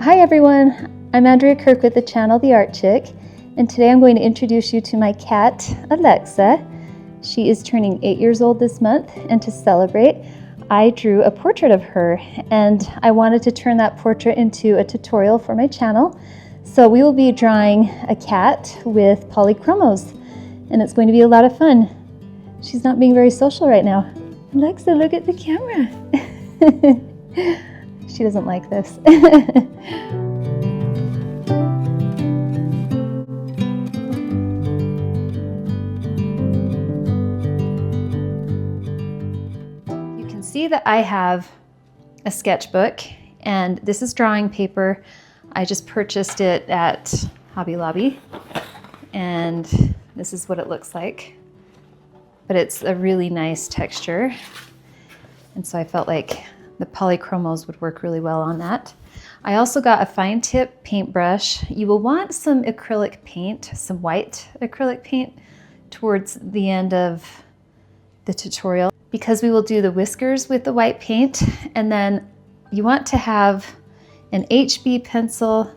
Hi everyone, I'm Andrea Kirk with the channel The Art Chick, and today I'm going to introduce you to my cat, Alexa. She is turning 8 years old this month, and to celebrate, I drew a portrait of her, and I wanted to turn that portrait into a tutorial for my channel. So we will be drawing a cat with Polychromos, and it's going to be a lot of fun. She's not being very social right now. Alexa, look at the camera. She doesn't like this. You can see that I have a sketchbook, and this is drawing paper. I just purchased it at Hobby Lobby, and this is what it looks like. But it's a really nice texture, and so I felt like the Polychromos would work really well on that. I also got a fine tip paintbrush. You will want some acrylic paint, some white acrylic paint towards the end of the tutorial, because we will do the whiskers with the white paint. And then you want to have an HB pencil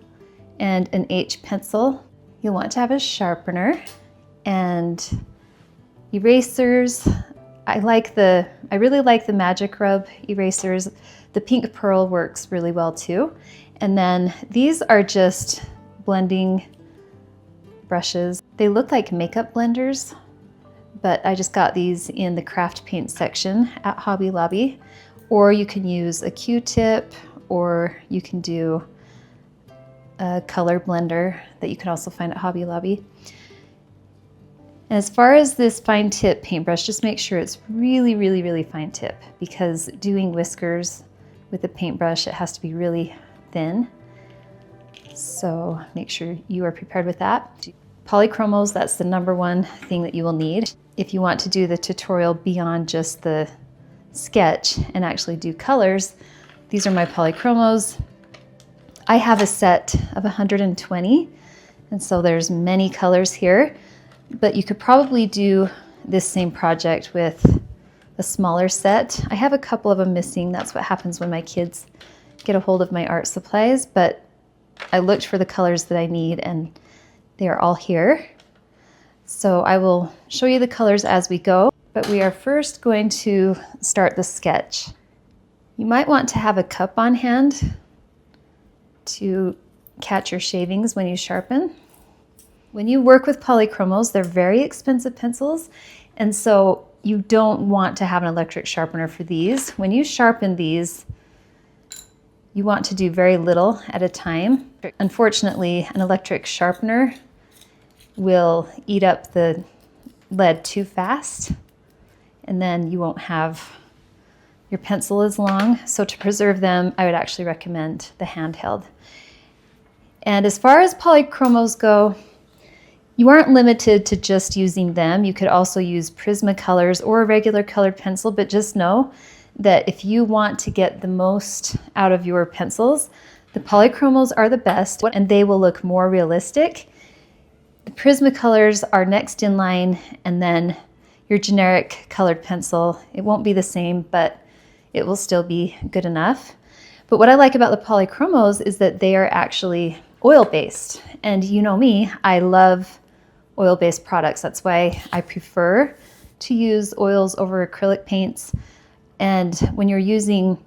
and an H pencil. You'll want to have a sharpener and erasers. I really like the Magic Rub erasers. The Pink Pearl works really well too. And then these are just blending brushes. They look like makeup blenders, but I just got these in the craft paint section at Hobby Lobby. Or you can use a Q-tip, or you can do a color blender that you can also find at Hobby Lobby. As far as this fine tip paintbrush, just make sure it's really, really, really fine tip, because doing whiskers with the paintbrush, it has to be really thin. So make sure you are prepared with that. Polychromos, that's the #1 thing that you will need. If you want to do the tutorial beyond just the sketch and actually do colors, these are my Polychromos. I have a set of 120, and so there's many colors here. But you could probably do this same project with a smaller set. I have a couple of them missing. That's what happens when my kids get a hold of my art supplies, but I looked for the colors that I need and they are all here. So I will show you the colors as we go, but we are first going to start the sketch. You might want to have a cup on hand to catch your shavings when you sharpen. When you work with Polychromos, they're very expensive pencils, and so you don't want to have an electric sharpener for these. When you sharpen these, you want to do very little at a time. Unfortunately, an electric sharpener will eat up the lead too fast, and then you won't have your pencil as long. So to preserve them, I would actually recommend the handheld. And as far as Polychromos go, you aren't limited to just using them. You could also use Prismacolors or a regular colored pencil, but just know that if you want to get the most out of your pencils, the Polychromos are the best, and they will look more realistic. The Prismacolors are next in line, and then your generic colored pencil. It won't be the same, but it will still be good enough. But what I like about the Polychromos is that they are actually oil-based. And you know me, I love oil-based products. That's why I prefer to use oils over acrylic paints. And when you're using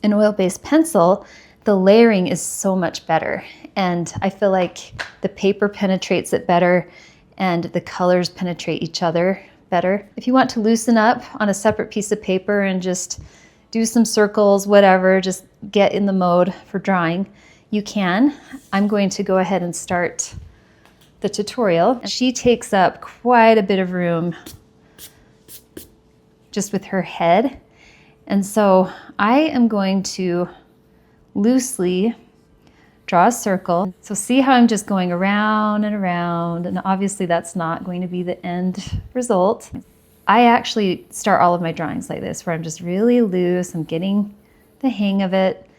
an oil-based pencil, the layering is so much better. And I feel like the paper penetrates it better and the colors penetrate each other better. If you want to loosen up on a separate piece of paper and just do some circles, whatever, just get in the mode for drawing, you can. I'm going to go ahead and start the tutorial. She takes up quite a bit of room just with her head. And so I am going to loosely draw a circle. So see how I'm just going around and around, and obviously that's not going to be the end result. I actually start all of my drawings like this, where I'm just really loose, I'm getting the hang of it.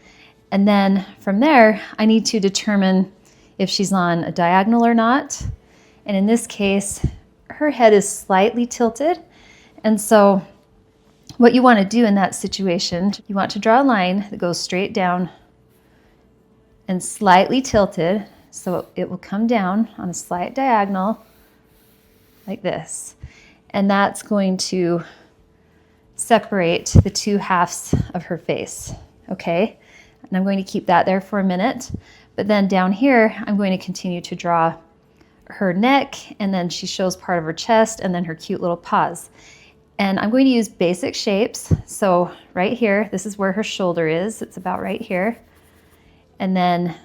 And then from there, I need to determine if she's on a diagonal or not. And in this case, her head is slightly tilted. And so what you want to do in that situation, you want to draw a line that goes straight down and slightly tilted, so it will come down on a slight diagonal like this. And that's going to separate the two halves of her face, okay? And I'm going to keep that there for a minute. But then down here, I'm going to continue to draw her neck, and then she shows part of her chest, and then her cute little paws. And I'm going to use basic shapes. So right here, this is where her shoulder is. It's about right here. And then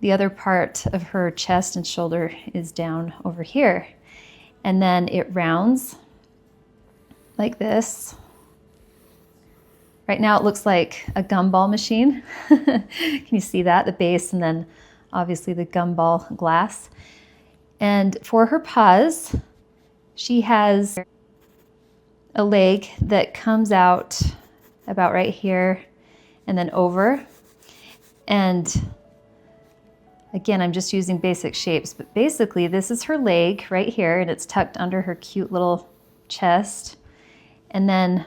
the other part of her chest and shoulder is down over here. And then it rounds like this. Right now it looks like a gumball machine. Can you see that? The base and then obviously the gumball glass. And for her paws, she has a leg that comes out about right here and then over. And again, I'm just using basic shapes, but basically this is her leg right here, and it's tucked under her cute little chest. And then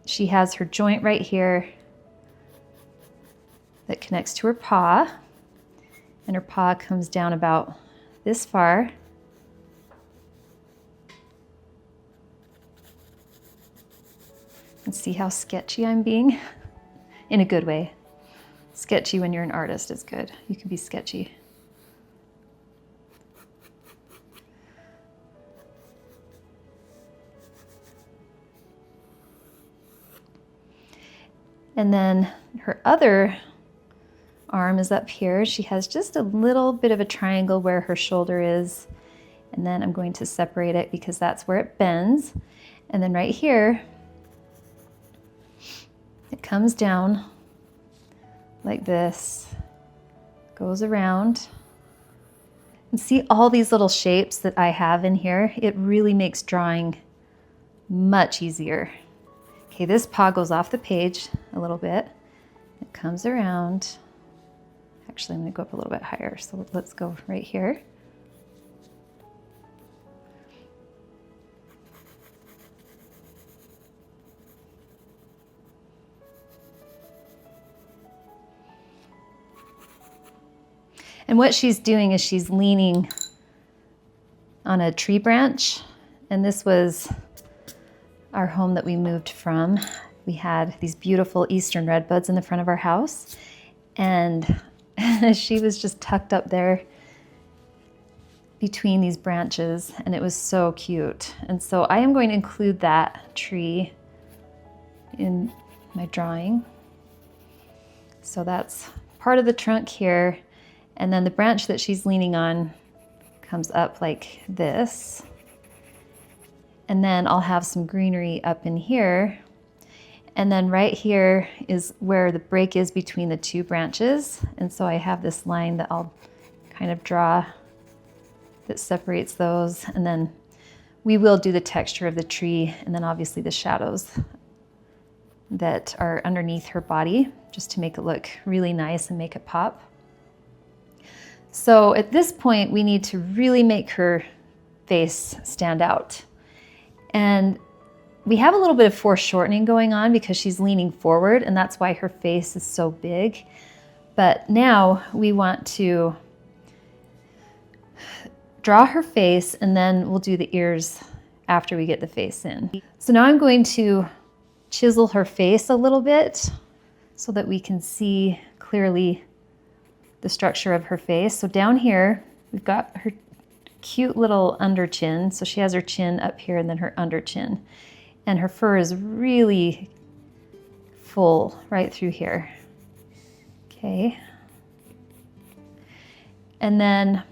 she has her joint right here that connects to her paw, and her paw comes down about this far. And see how sketchy I'm being? In a good way. Sketchy when you're an artist is good. You can be sketchy. And then her other arm is up here. She has just a little bit of a triangle where her shoulder is. And then I'm going to separate it because that's where it bends. And then right here, it comes down like this, goes around. And see all these little shapes that I have in here? It really makes drawing much easier. Okay, this paw goes off the page a little bit. It comes around. Actually, I'm gonna go up a little bit higher, so let's go right here. And what she's doing is she's leaning on a tree branch. And this was our home that we moved from. We had these beautiful eastern redbuds in the front of our house. And she was just tucked up there between these branches, and it was so cute. And so I am going to include that tree in my drawing. So that's part of the trunk here. And then the branch that she's leaning on comes up like this. And then I'll have some greenery up in here. And then right here is where the break is between the two branches. And so I have this line that I'll kind of draw that separates those. And then we will do the texture of the tree, and then obviously the shadows that are underneath her body, just to make it look really nice and make it pop. So at this point, we need to really make her face stand out. And we have a little bit of foreshortening going on because she's leaning forward, and that's why her face is so big. But now we want to draw her face, and then we'll do the ears after we get the face in. So now I'm going to chisel her face a little bit so that we can see clearly the structure of her face. So down here, we've got her cute little under chin. So she has her chin up here and then her under chin. And her fur is really full right through here. Okay. And then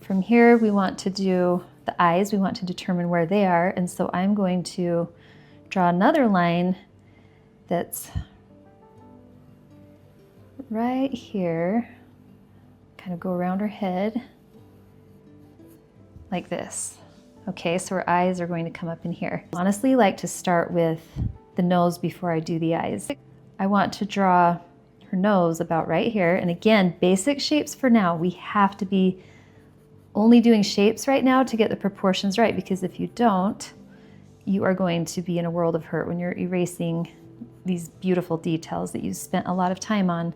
from here, we want to do the eyes. We want to determine where they are. And so I'm going to draw another line that's right here, kind of go around her head like this. Okay, so her eyes are going to come up in here. I honestly like to start with the nose before I do the eyes. I want to draw her nose about right here. And again, basic shapes for now. We have to be only doing shapes right now to get the proportions right, because if you don't, you are going to be in a world of hurt when you're erasing these beautiful details that you spent a lot of time on.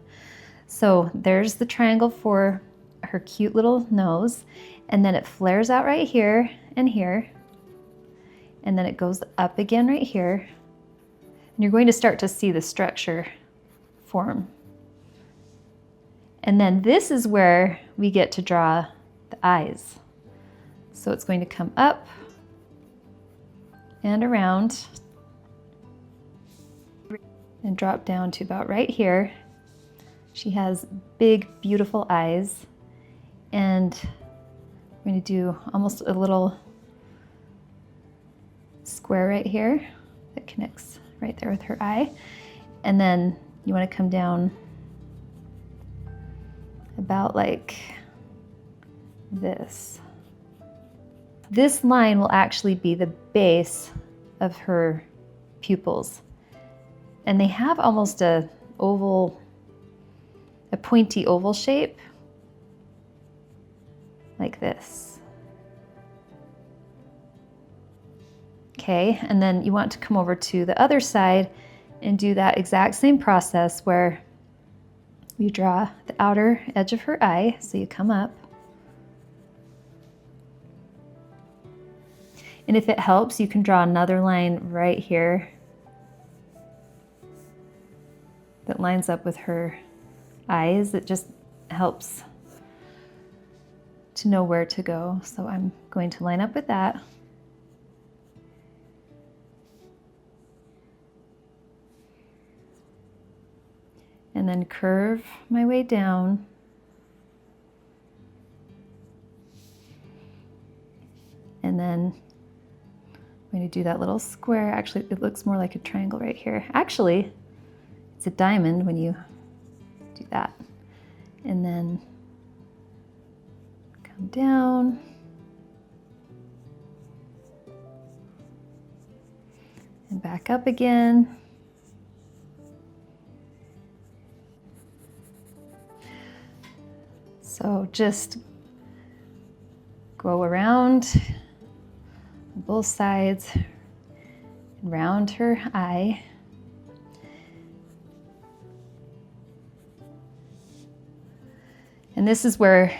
So there's the triangle for her cute little nose, and then it flares out right here and here, and then it goes up again right here, and you're going to start to see the structure form. And then this is where we get to draw the eyes. So it's going to come up and around and drop down to about right here. She has big, beautiful eyes, and we're going to do almost a little square right here that connects right there with her eye. And then you want to come down about like this. This line will actually be the base of her pupils. And they have almost a pointy oval shape, like this. Okay, and then you want to come over to the other side and do that exact same process where you draw the outer edge of her eye, so you come up. And if it helps, you can draw another line right here that lines up with her eyes. It just helps to know where to go. So I'm going to line up with that. And then curve my way down. And then I'm going to do that little square. Actually, it looks more like a triangle right here. Actually, it's a diamond when you do that. And then come down. And back up again. So just go around on both sides, around her eye. And this is where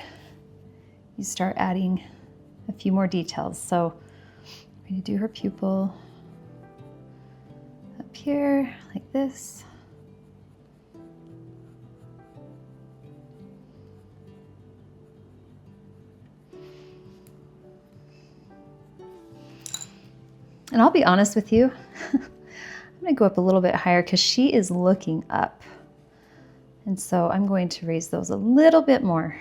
you start adding a few more details. So I'm going to do her pupil up here like this. And I'll be honest with you, I'm going to go up a little bit higher because she is looking up. And so I'm going to raise those a little bit more.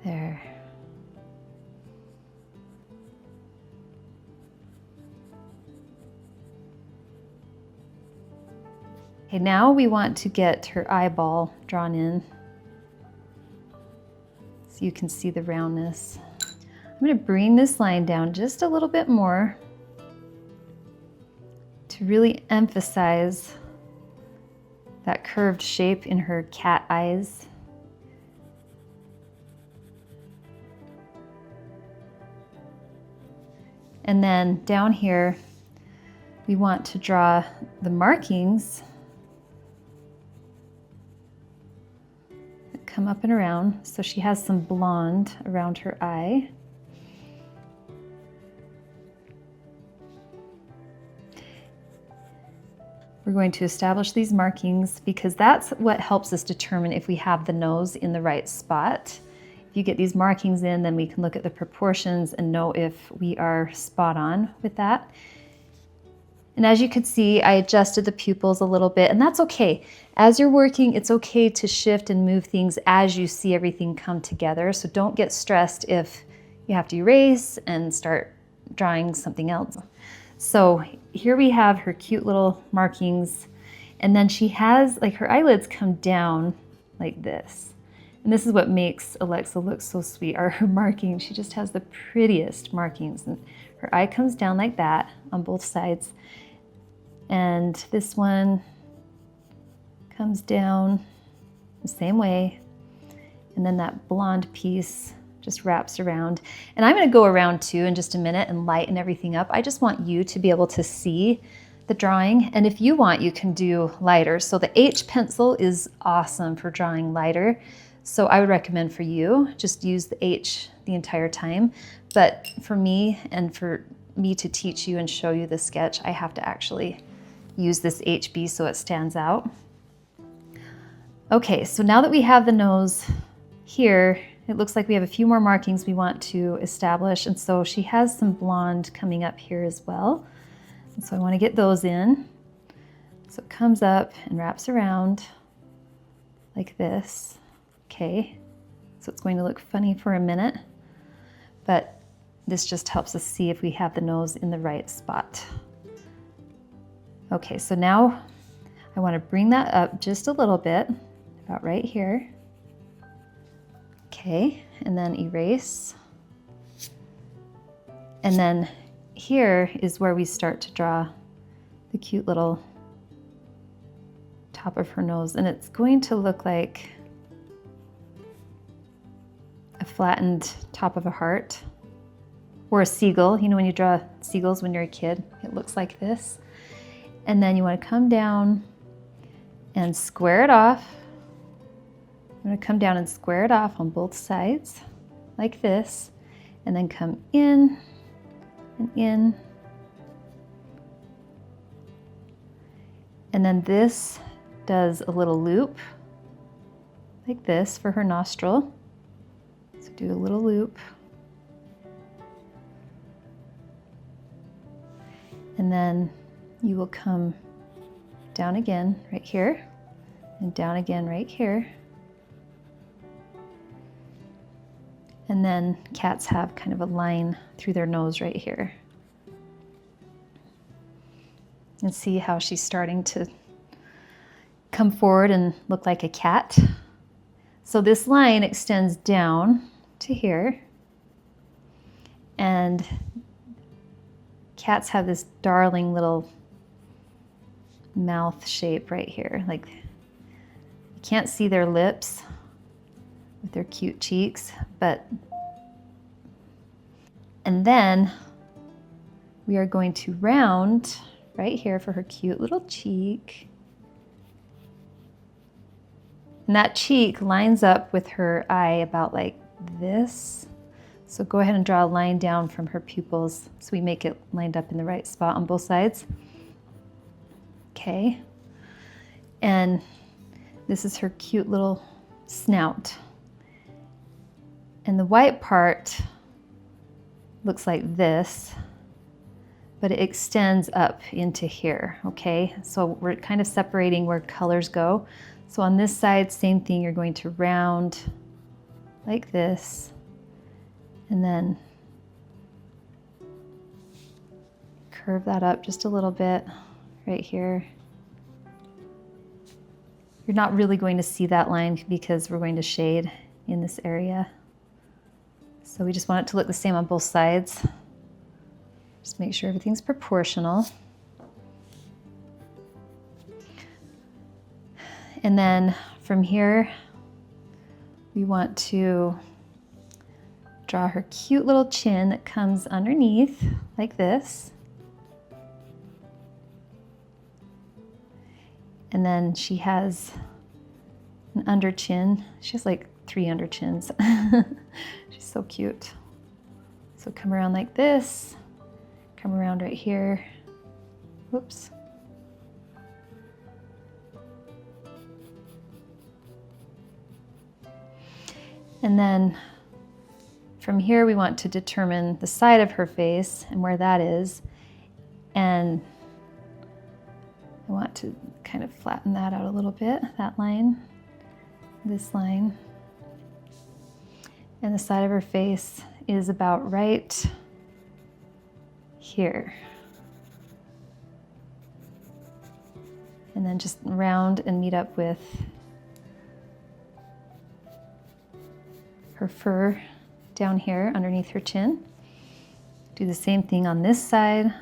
There. Okay, now we want to get her eyeball drawn in so you can see the roundness. I'm going to bring this line down just a little bit more to really emphasize that curved shape in her cat eyes. And then down here, we want to draw the markings that come up and around. So she has some blonde around her eye. We're going to establish these markings because that's what helps us determine if we have the nose in the right spot. If you get these markings in, then we can look at the proportions and know if we are spot on with that. And as you could see, I adjusted the pupils a little bit, and that's okay. As you're working, it's okay to shift and move things as you see everything come together. So don't get stressed if you have to erase and start drawing something else. So here we have her cute little markings, and then she has, like, her eyelids come down like this. And this is what makes Alexa look so sweet, are her markings. She just has the prettiest markings. And her eye comes down like that on both sides. And this one comes down the same way. And then that blonde piece just wraps around. And I'm gonna go around too in just a minute and lighten everything up. I just want you to be able to see the drawing. And if you want, you can do lighter. So the H pencil is awesome for drawing lighter. So I would recommend for you, just use the H the entire time. But for me, and for me to teach you and show you the sketch, I have to actually use this HB so it stands out. Okay, so now that we have the nose here, it looks like we have a few more markings we want to establish. And so she has some blonde coming up here as well. And so I want to get those in. So it comes up and wraps around like this. Okay, so it's going to look funny for a minute, but this just helps us see if we have the nose in the right spot. Okay, so now I want to bring that up just a little bit, about right here. Okay, and then erase. And then here is where we start to draw the cute little top of her nose. And it's going to look like a flattened top of a heart or a seagull. You know, when you draw seagulls when you're a kid, it looks like this. And then you want to come down and square it off. I'm going to come down and square it off on both sides like this, and then come in and in. And then this does a little loop like this for her nostril. So do a little loop. And then you will come down again right here and down again right here. And then cats have kind of a line through their nose right here. And see how she's starting to come forward and look like a cat. So this line extends down to here. And cats have this darling little mouth shape right here. Like, you can't see their lips with their cute cheeks, and then we are going to round right here for her cute little cheek. And that cheek lines up with her eye about like this. So go ahead and draw a line down from her pupils so we make it lined up in the right spot on both sides. Okay. And this is her cute little snout. And the white part looks like this, but it extends up into here, okay? So we're kind of separating where colors go. So on this side, same thing, you're going to round like this, and then curve that up just a little bit right here. You're not really going to see that line because we're going to shade in this area. So we just want it to look the same on both sides. Just make sure everything's proportional. And then from here, we want to draw her cute little chin that comes underneath like this. And then she has an under chin. She has like 3 under chins. She's so cute. So come around like this, come around right here. Whoops. And then from here, we want to determine the side of her face and where that is. And I want to kind of flatten that out a little bit, that line, this line. And the side of her face is about right here. And then just round and meet up with her fur down here underneath her chin. Do the same thing on this side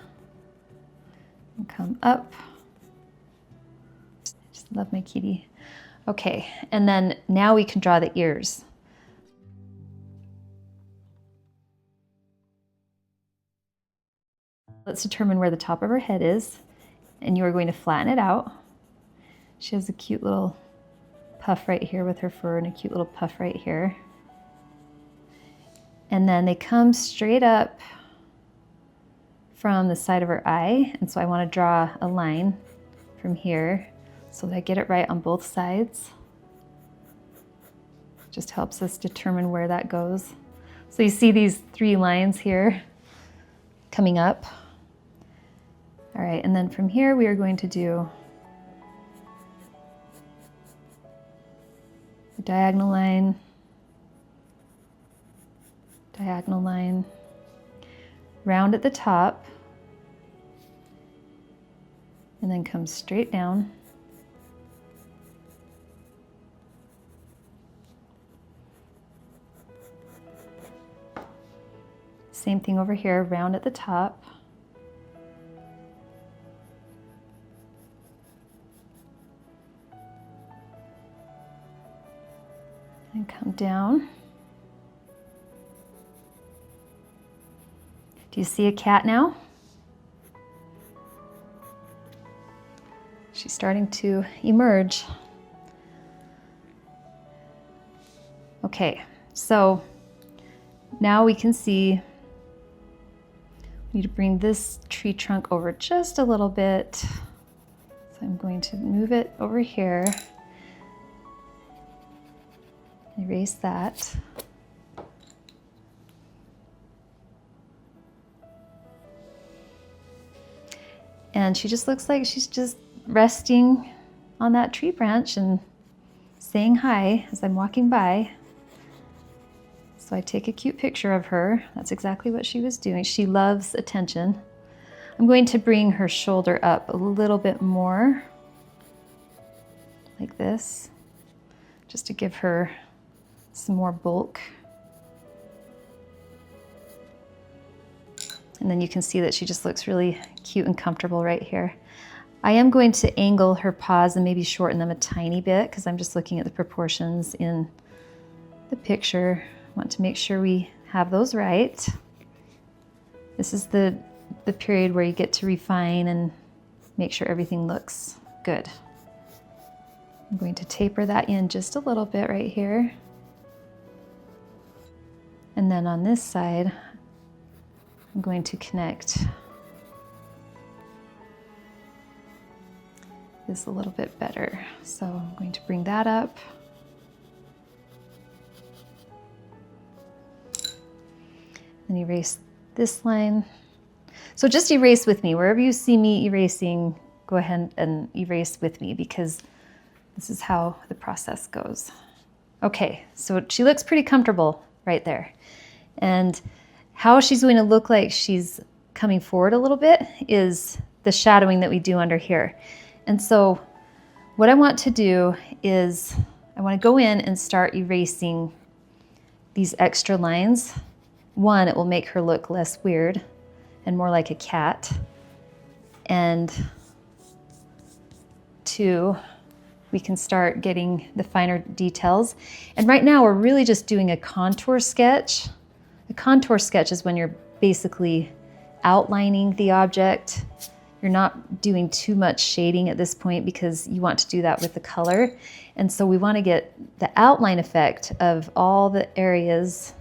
and come up. Just love my kitty. Okay, and then now we can draw the ears. Let's determine where the top of her head is, and you are going to flatten it out. She has a cute little puff right here with her fur and a cute little puff right here. And then they come straight up from the side of her eye, and so I want to draw a line from here so that I get it right on both sides. Just helps us determine where that goes. So you see these 3 lines here coming up. All right, and then from here we are going to do a diagonal line, round at the top, and then come straight down. Same thing over here, round at the top. And come down. Do you see a cat now? She's starting to emerge. Okay, so now we can see, we need to bring this tree trunk over just a little bit. So I'm going to move it over here. Erase that. And she just looks like she's just resting on that tree branch and saying hi as I'm walking by. So I take a cute picture of her. That's exactly what she was doing. She loves attention. I'm going to bring her shoulder up a little bit more, like this, just to give her some more bulk. And then you can see that she just looks really cute and comfortable right here. I am going to angle her paws and maybe shorten them a tiny bit because I'm just looking at the proportions in the picture. I want to make sure we have those right. This is the period where you get to refine and make sure everything looks good. I'm going to taper that in just a little bit right here. And then on this side, I'm going to connect this a little bit better. So I'm going to bring that up. And erase this line. So just erase with me. Wherever you see me erasing, go ahead and erase with me because this is how the process goes. Okay, so she looks pretty comfortable right there. And how she's going to look like she's coming forward a little bit is the shadowing that we do under here. And so what I want to do is I want to go in and start erasing these extra lines. One, it will make her look less weird and more like a cat. And 2, we can start getting the finer details. And right now we're really just doing a contour sketch. A contour sketch is when you're basically outlining the object. You're not doing too much shading at this point because you want to do that with the color. And so we want to get the outline effect of all the areas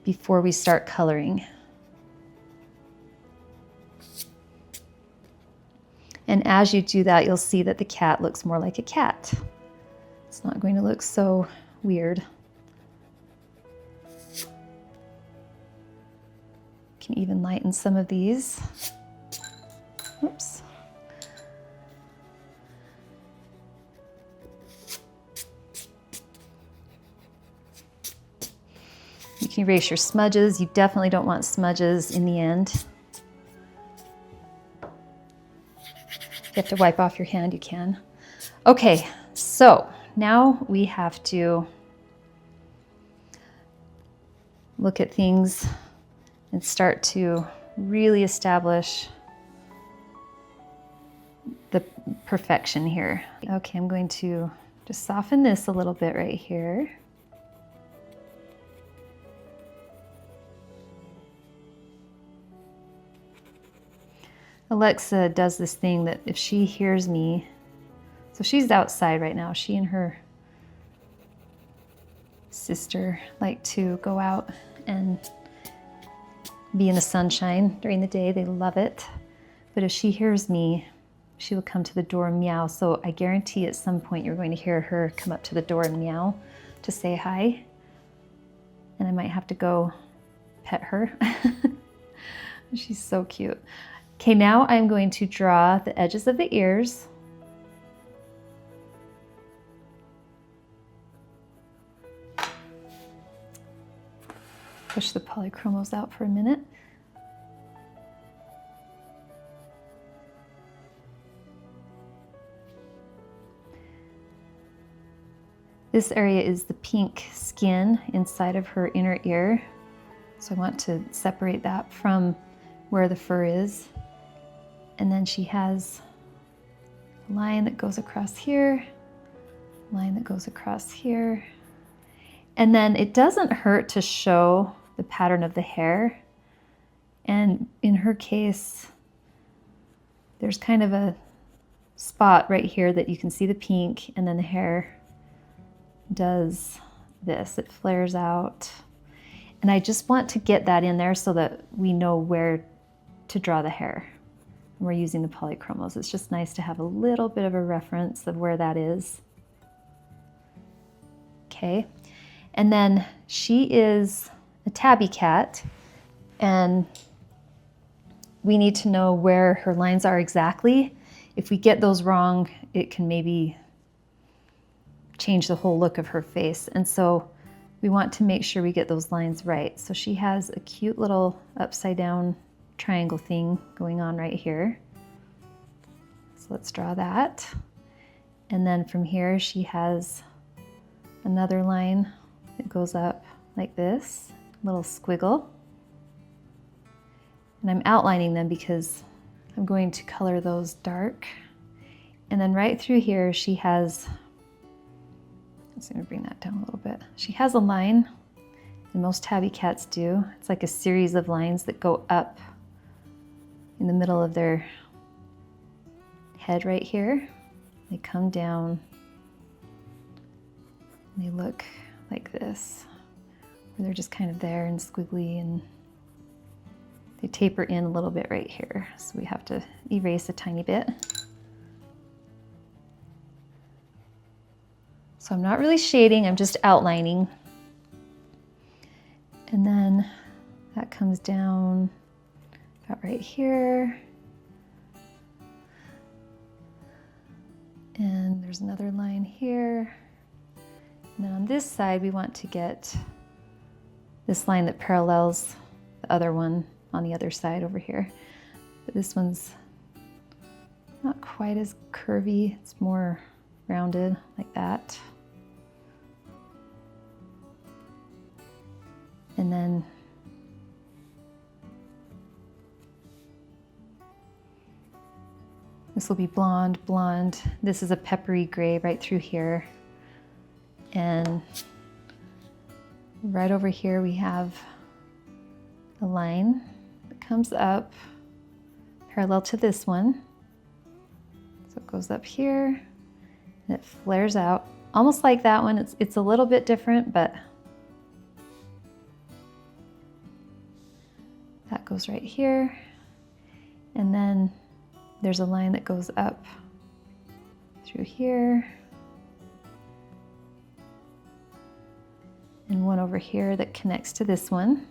before we start coloring. And as you do that, you'll see that the cat looks more like a cat. It's not going to look so weird. Can even lighten some of these. Oops. You can erase your smudges. You definitely don't want smudges in the end. If you have to wipe off your hand, you can. Okay, so now we have to look at things and start to really establish the perfection here. Okay, I'm going to just soften this a little bit right here. Alexa does this thing that if she hears me, so she's outside right now, she and her sister like to go out and be in the sunshine during the day. They love it. But if she hears me, she will come to the door and meow. So I guarantee at some point you're going to hear her come up to the door and meow to say hi. And I might have to go pet her. She's so cute. Okay, now I'm going to draw the edges of the ears. Push the Polychromos out for a minute. This area is the pink skin inside of her inner ear. So I want to separate that from where the fur is. And then she has a line that goes across here, line that goes across here. And then it doesn't hurt to show the pattern of the hair. And in her case, there's kind of a spot right here that you can see the pink, and then the hair does this. It flares out. And I just want to get that in there so that we know where to draw the hair. We're using the Polychromos. It's just nice to have a little bit of a reference of where that is. Okay, and then she is a tabby cat, and we need to know where her lines are exactly. If we get those wrong, it can maybe change the whole look of her face. And so we want to make sure we get those lines right. So she has a cute little upside down triangle thing going on right here. So let's draw that. And then from here she has another line that goes up like this, little squiggle. And I'm outlining them because I'm going to color those dark. And then right through here she has, I'm going to bring that down a little bit. She has a line, and most tabby cats do. It's like a series of lines that go up in the middle of their head right here. They come down and they look like this, where they're just kind of there and squiggly, and they taper in a little bit right here. So we have to erase a tiny bit. So I'm not really shading, I'm just outlining. And then that comes down about right here. And there's another line here. And then on this side, we want to get this line that parallels the other one on the other side over here. But this one's not quite as curvy, it's more rounded like that. And then this will be blonde, blonde. This is a peppery gray right through here. And right over here we have a line that comes up parallel to this one. So it goes up here and it flares out, almost like that one. It's a little bit different, but that goes right here. And then there's a line that goes up through here. And one over here that connects to this one.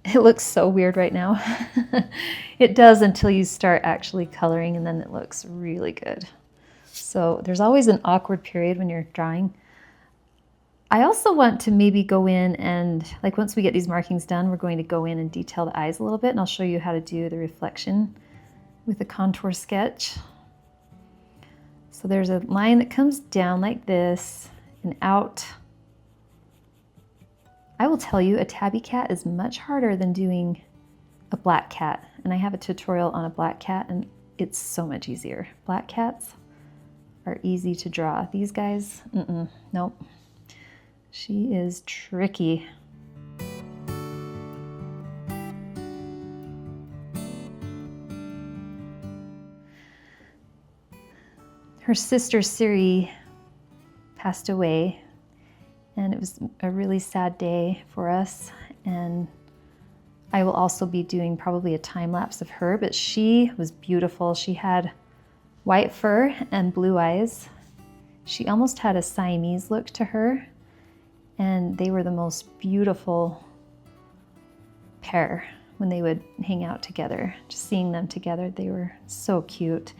It looks so weird right now. It does until you start actually coloring, and then it looks really good. So there's always an awkward period when you're drawing. I also want to maybe go in and, like, once we get these markings done, we're going to go in and detail the eyes a little bit, and I'll show you how to do the reflection with a contour sketch. So there's a line that comes down like this and out. I will tell you, a tabby cat is much harder than doing a black cat. And I have a tutorial on a black cat and it's so much easier. Black cats are easy to draw. These guys, nope. She is tricky. Her sister Siri passed away, and it was a really sad day for us. And I will also be doing probably a time lapse of her, but she was beautiful. She had white fur and blue eyes. She almost had a Siamese look to her, and they were the most beautiful pair when they would hang out together. Just seeing them together, they were so cute.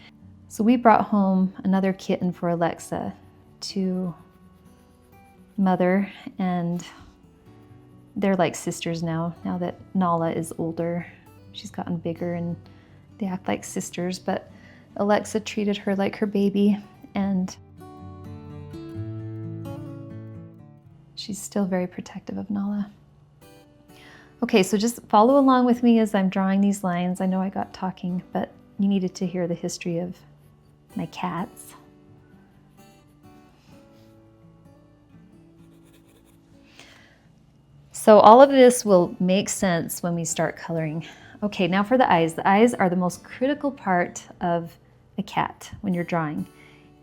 So we brought home another kitten for Alexa to mother, and they're like sisters now that Nala is older. She's gotten bigger and they act like sisters, but Alexa treated her like her baby, and she's still very protective of Nala. Okay, so just follow along with me as I'm drawing these lines. I know I got talking, but you needed to hear the history of my cats. So all of this will make sense when we start coloring. Okay, now for the eyes. The eyes are the most critical part of a cat when you're drawing,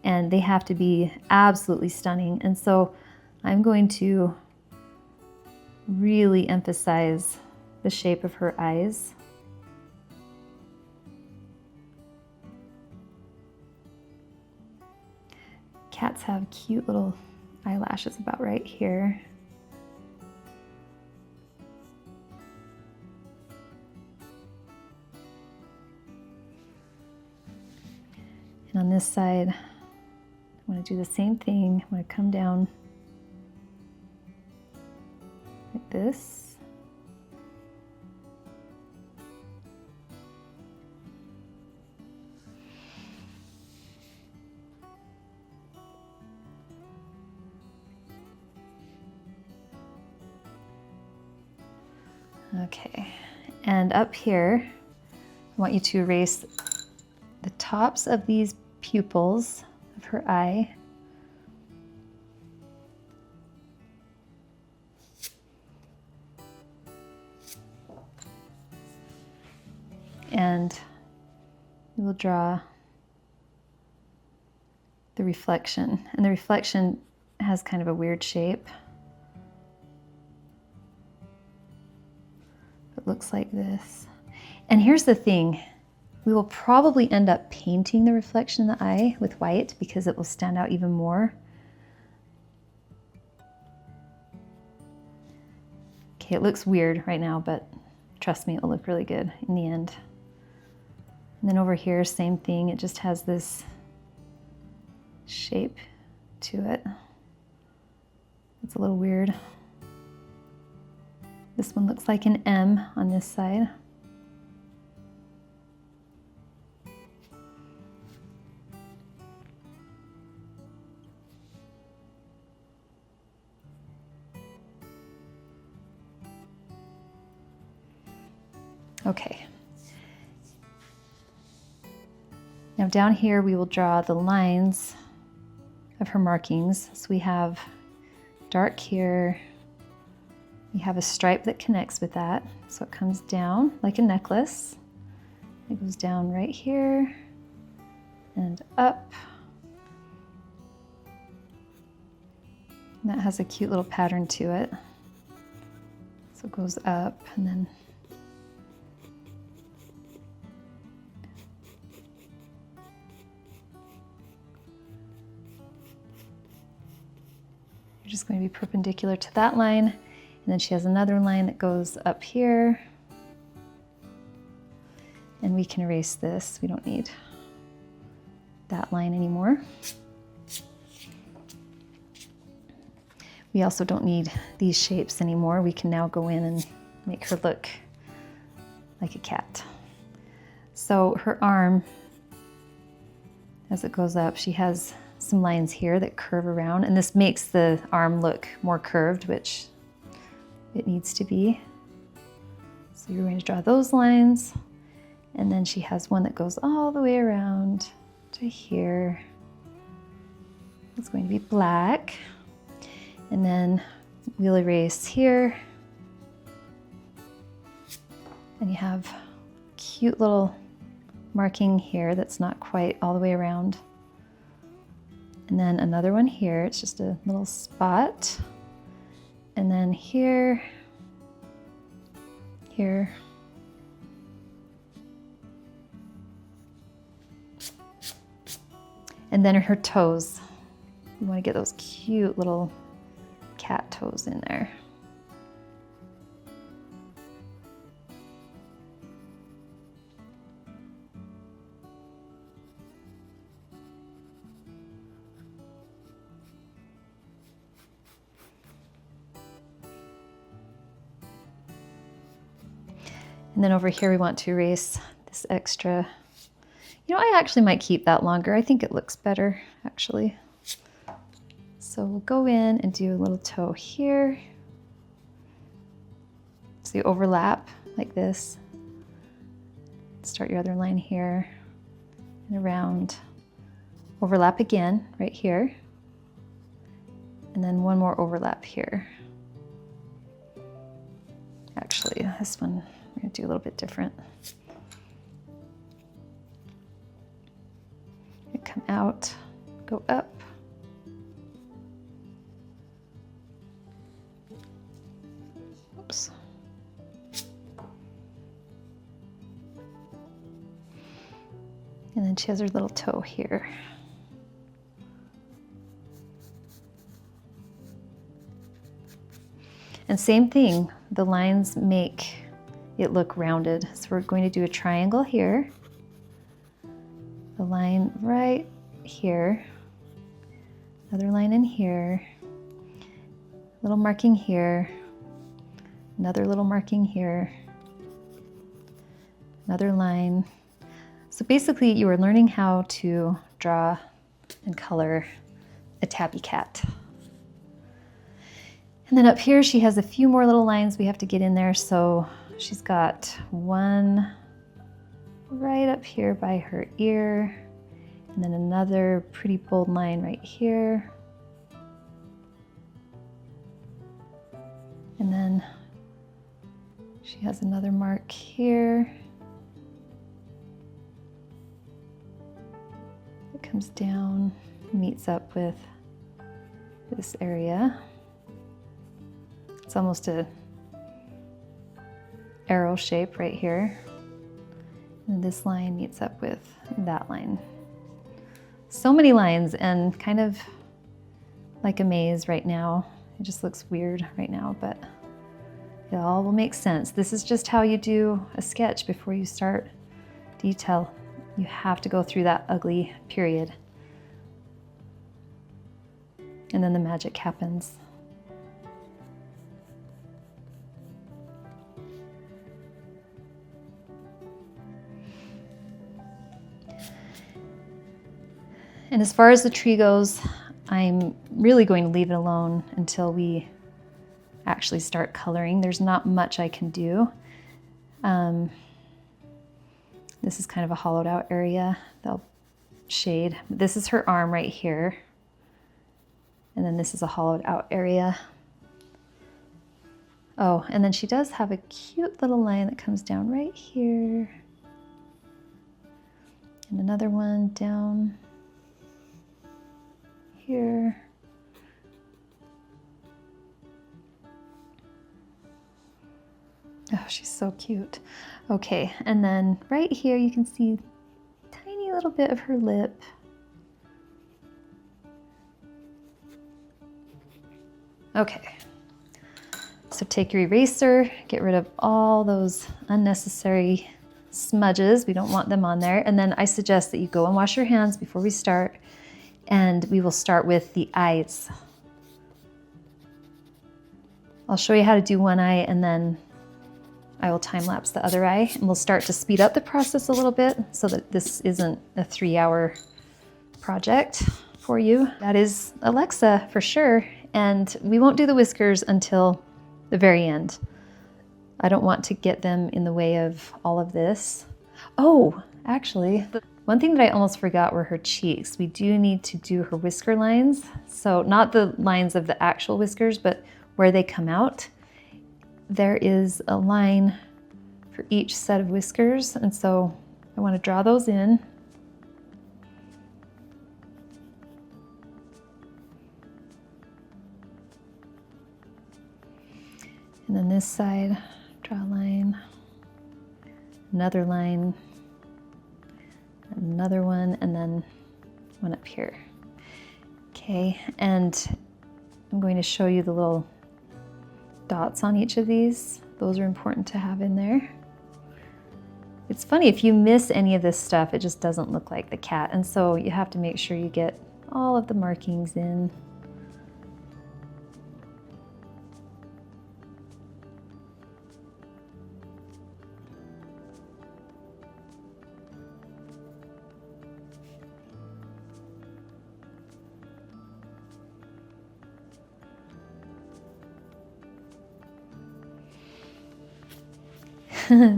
and they have to be absolutely stunning. And so I'm going to really emphasize the shape of her eyes. Cats have cute little eyelashes about right here. And on this side, I want to do the same thing. I'm going to come down like this. Okay, and up here, I want you to erase the tops of these pupils of her eye. And we will draw the reflection. And the reflection has kind of a weird shape. It looks like this. And here's the thing. We will probably end up painting the reflection in the eye with white because it will stand out even more. Okay, it looks weird right now, but trust me, it will look really good in the end. And then over here, same thing. It just has this shape to it. It's a little weird. This one looks like an M on this side. Okay. Now down here we will draw the lines of her markings. So we have dark here. We have a stripe that connects with that. So it comes down like a necklace. It goes down right here and up. And that has a cute little pattern to it. So it goes up and then you're just going to be perpendicular to that line. And then she has another line that goes up here. And we can erase this. We don't need that line anymore. We also don't need these shapes anymore. We can now go in and make her look like a cat. So her arm, as it goes up, she has some lines here that curve around, and this makes the arm look more curved, which it needs to be. So you're going to draw those lines, and then she has one that goes all the way around to here. It's going to be black, and then we'll erase here, and you have a cute little marking here that's not quite all the way around, and then another one here. It's just a little spot, and then here, here, and then her toes. You want to get those cute little cat toes in there. And then over here we want to erase this extra. You know, I actually might keep that longer. I think it looks better, actually. So we'll go in and do a little toe here. So you overlap like this. Start your other line here and around. Overlap again right here. And then one more overlap here. Actually, this one we're going to do a little bit different. Come out, go up. Oops. And then she has her little toe here. And same thing, the lines make it look rounded. So we're going to do a triangle here. The line right here, another line in here, little marking here, another little marking here, another line. So basically you are learning how to draw and color a tabby cat. And then up here she has a few more little lines we have to get in there. So she's got one right up here by her ear, and then another pretty bold line right here. And then she has another mark here. It comes down, meets up with this area. It's almost a arrow shape right here. And this line meets up with that line. So many lines and kind of like a maze right now. It just looks weird right now, but it all will make sense. This is just how you do a sketch before you start detail. You have to go through that ugly period. And then the magic happens. And as far as the tree goes, I'm really going to leave it alone until we actually start coloring. There's not much I can do. This is kind of a hollowed out area. They'll shade. This is her arm right here. And then this is a hollowed out area. Oh, and then she does have a cute little line that comes down right here. And another one down here. Oh, she's so cute. Okay, and then right here you can see a tiny little bit of her lip. Okay, so take your eraser, get rid of all those unnecessary smudges. We don't want them on there. And then I suggest that you go and wash your hands before we start. And we will start with the eyes. I'll show you how to do one eye, and then I will time lapse the other eye, and we'll start to speed up the process a little bit so that this isn't a 3-hour project for you. That is Alexa for sure. And we won't do the whiskers until the very end. I don't want to get them in the way of all of this. Oh, actually, one thing that I almost forgot were her cheeks. We do need to do her whisker lines. So not the lines of the actual whiskers, but where they come out. There is a line for each set of whiskers. And so I want to draw those in. And then this side, draw a line, another line, another one, and then one up here. Okay, and I'm going to show you the little dots on each of these. Those are important to have in there. It's funny, if you miss any of this stuff, it just doesn't look like the cat. And so you have to make sure you get all of the markings in.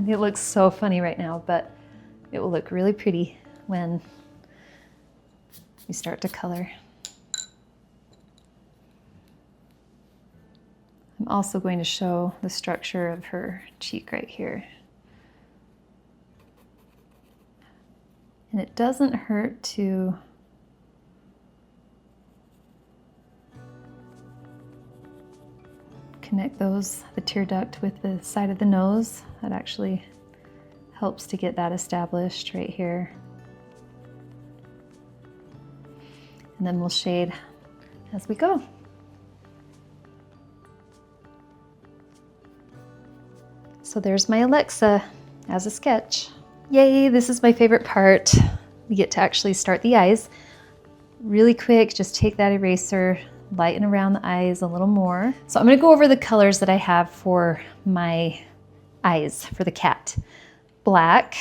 It looks so funny right now, but it will look really pretty when you start to color. I'm also going to show the structure of her cheek right here. And it doesn't hurt to connect the tear duct with the side of the nose. That actually helps to get that established right here. And then we'll shade as we go. So there's my Alexa as a sketch. Yay, this is my favorite part. We get to actually start the eyes. Really quick, just take that eraser, lighten around the eyes a little more. So I'm gonna go over the colors that I have for my eyes for the cat. Black,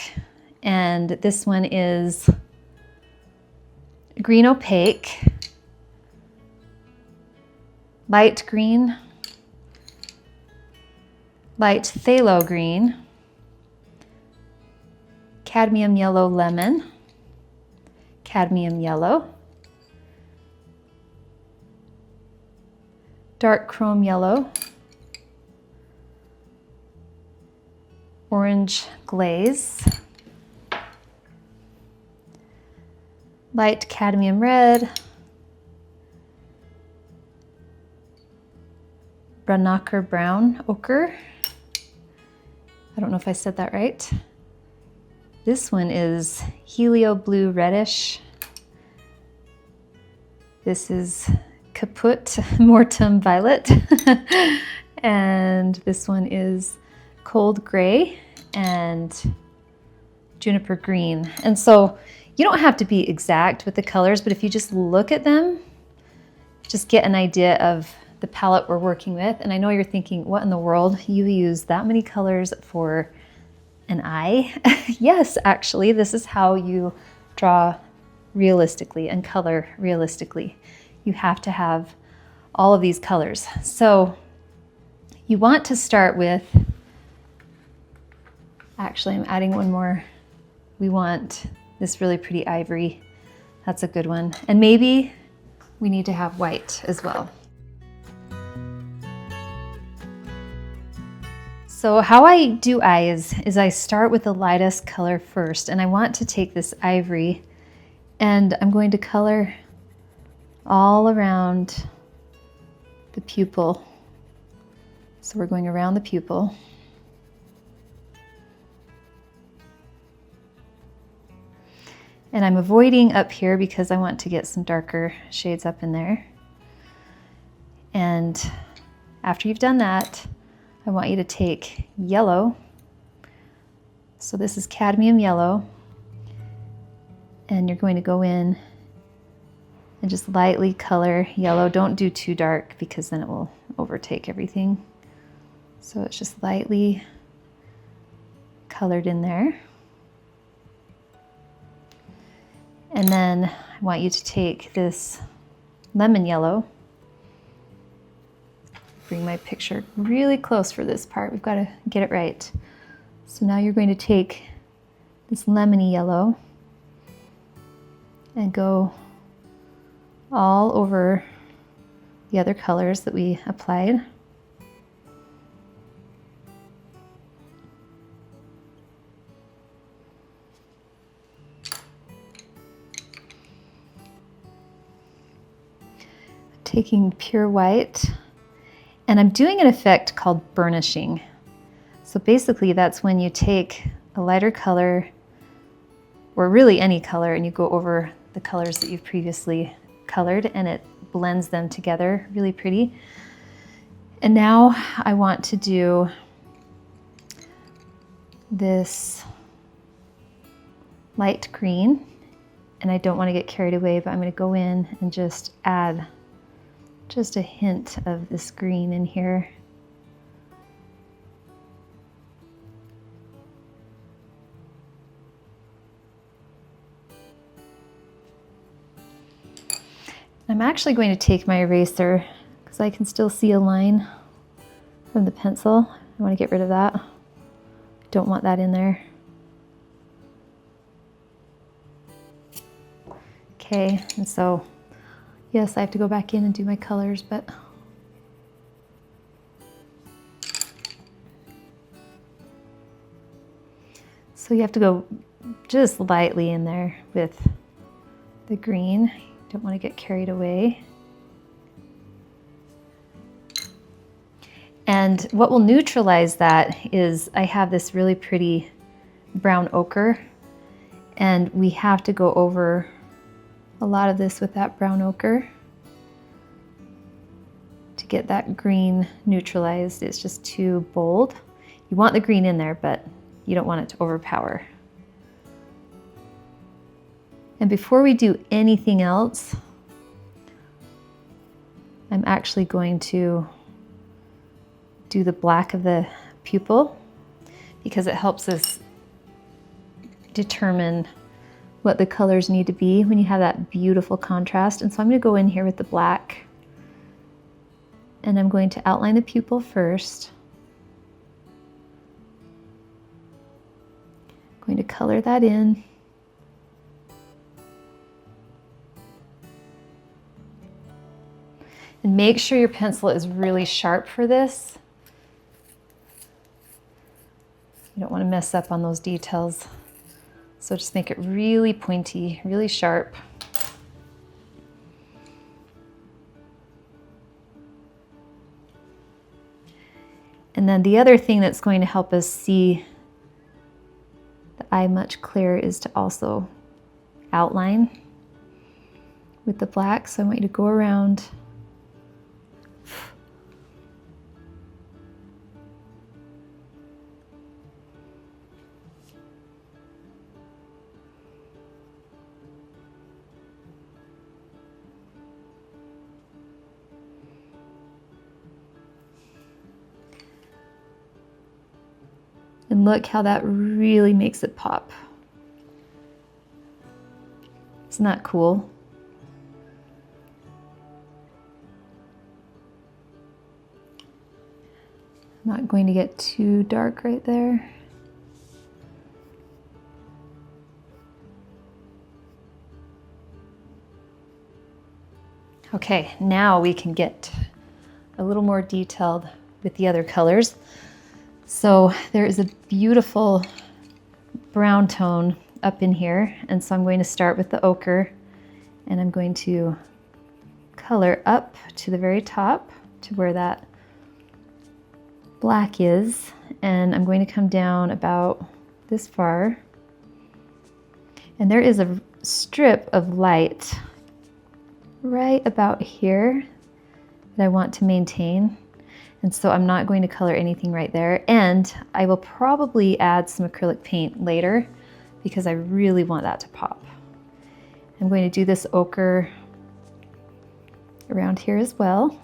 and this one is green opaque, light green, light phthalo green, cadmium yellow lemon, cadmium yellow, dark chrome yellow, orange glaze, light cadmium red, Branacher brown ochre. I don't know if I said that right. This one is helio blue reddish. This is Caput Mortem Violet. And this one is Cold Gray and Juniper Green. And so you don't have to be exact with the colors, but if you just look at them, just get an idea of the palette we're working with. And I know you're thinking, what in the world? You use that many colors for an eye? Yes, actually, this is how you draw realistically and color realistically. You have to have all of these colors. So you want to start with, actually I'm adding one more. We want this really pretty ivory. That's a good one. And maybe we need to have white as well. So how I do eyes is I start with the lightest color first, and I want to take this ivory and I'm going to color all around the pupil. So we're going around the pupil. And I'm avoiding up here because I want to get some darker shades up in there. And after you've done that, I want you to take yellow. So this is cadmium yellow. And you're going to go in and just lightly color yellow. Don't do too dark because then it will overtake everything. So it's just lightly colored in there. And then I want you to take this lemon yellow. Bring my picture really close for this part. We've got to get it right. So now you're going to take this lemony yellow and go all over the other colors that we applied. Taking pure white, and I'm doing an effect called burnishing. So basically that's when you take a lighter color, or really any color, and you go over the colors that you've previously colored, and it blends them together really pretty. And now I want to do this light green, and I don't want to get carried away, but I'm going to go in and just add just a hint of this green in here. I'm actually going to take my eraser because I can still see a line from the pencil. I want to get rid of that. I don't want that in there. Okay, and so yes, I have to go back in and do my colors, but so you have to go just lightly in there with the green. Don't want to get carried away. And what will neutralize that is I have this really pretty brown ochre, and we have to go over a lot of this with that brown ochre to get that green neutralized. It's just too bold. You want the green in there, but you don't want it to overpower. And before we do anything else, I'm actually going to do the black of the pupil because it helps us determine what the colors need to be when you have that beautiful contrast. And so I'm going to go in here with the black, and I'm going to outline the pupil first. I'm going to color that in. And make sure your pencil is really sharp for this. You don't want to mess up on those details. So just make it really pointy, really sharp. And then the other thing that's going to help us see the eye much clearer is to also outline with the black. So I want you to go around and look how that really makes it pop. Isn't that cool? I'm not going to get too dark right there. Okay, now we can get a little more detailed with the other colors. So there is a beautiful brown tone up in here, and so I'm going to start with the ochre, and I'm going to color up to the very top to where that black is, and I'm going to come down about this far, and there is a strip of light right about here that I want to maintain. And so I'm not going to color anything right there. And I will probably add some acrylic paint later because I really want that to pop. I'm going to do this ochre around here as well.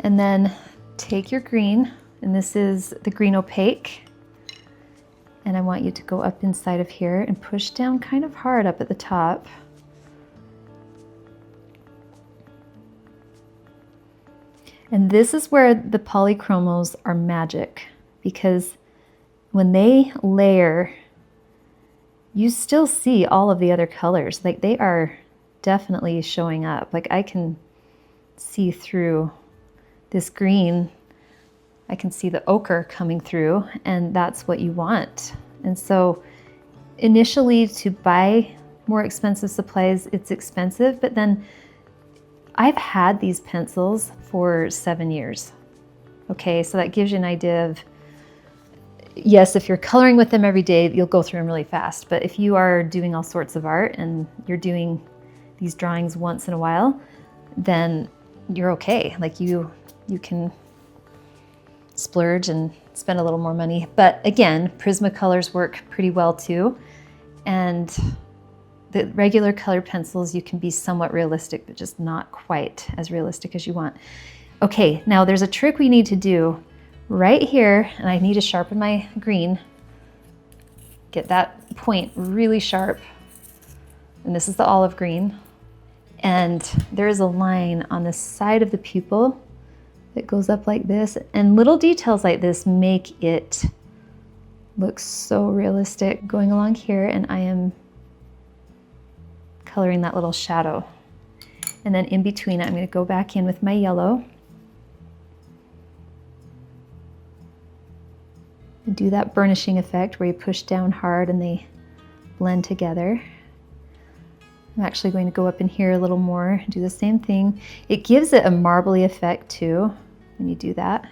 And then take your green, and this is the green opaque, and I want you to go up inside of here and push down kind of hard up at the top. And this is where the Polychromos are magic, because when they layer, you still see all of the other colors. Like, they are definitely showing up. Like, I can see through this green, I can see the ochre coming through, and that's what you want. And so initially, to buy more expensive supplies, it's expensive, but then I've had these pencils for 7 years. Okay, so that gives you an idea of, yes, if you're coloring with them every day, you'll go through them really fast. But if you are doing all sorts of art and you're doing these drawings once in a while, then you're okay. Like, you can splurge and spend a little more money. But again, Prismacolors work pretty well too. And the regular colored pencils, you can be somewhat realistic, but just not quite as realistic as you want. Okay, now there's a trick we need to do right here, and I need to sharpen my green. Get that point really sharp. And this is the olive green. And there is a line on the side of the pupil that goes up like this. And little details like this make it look so realistic. Going along here, and I am coloring that little shadow. And then in between, I'm going to go back in with my yellow and do that burnishing effect where you push down hard and they blend together. I'm actually going to go up in here a little more, do the same thing. It gives it a marbly effect too when you do that.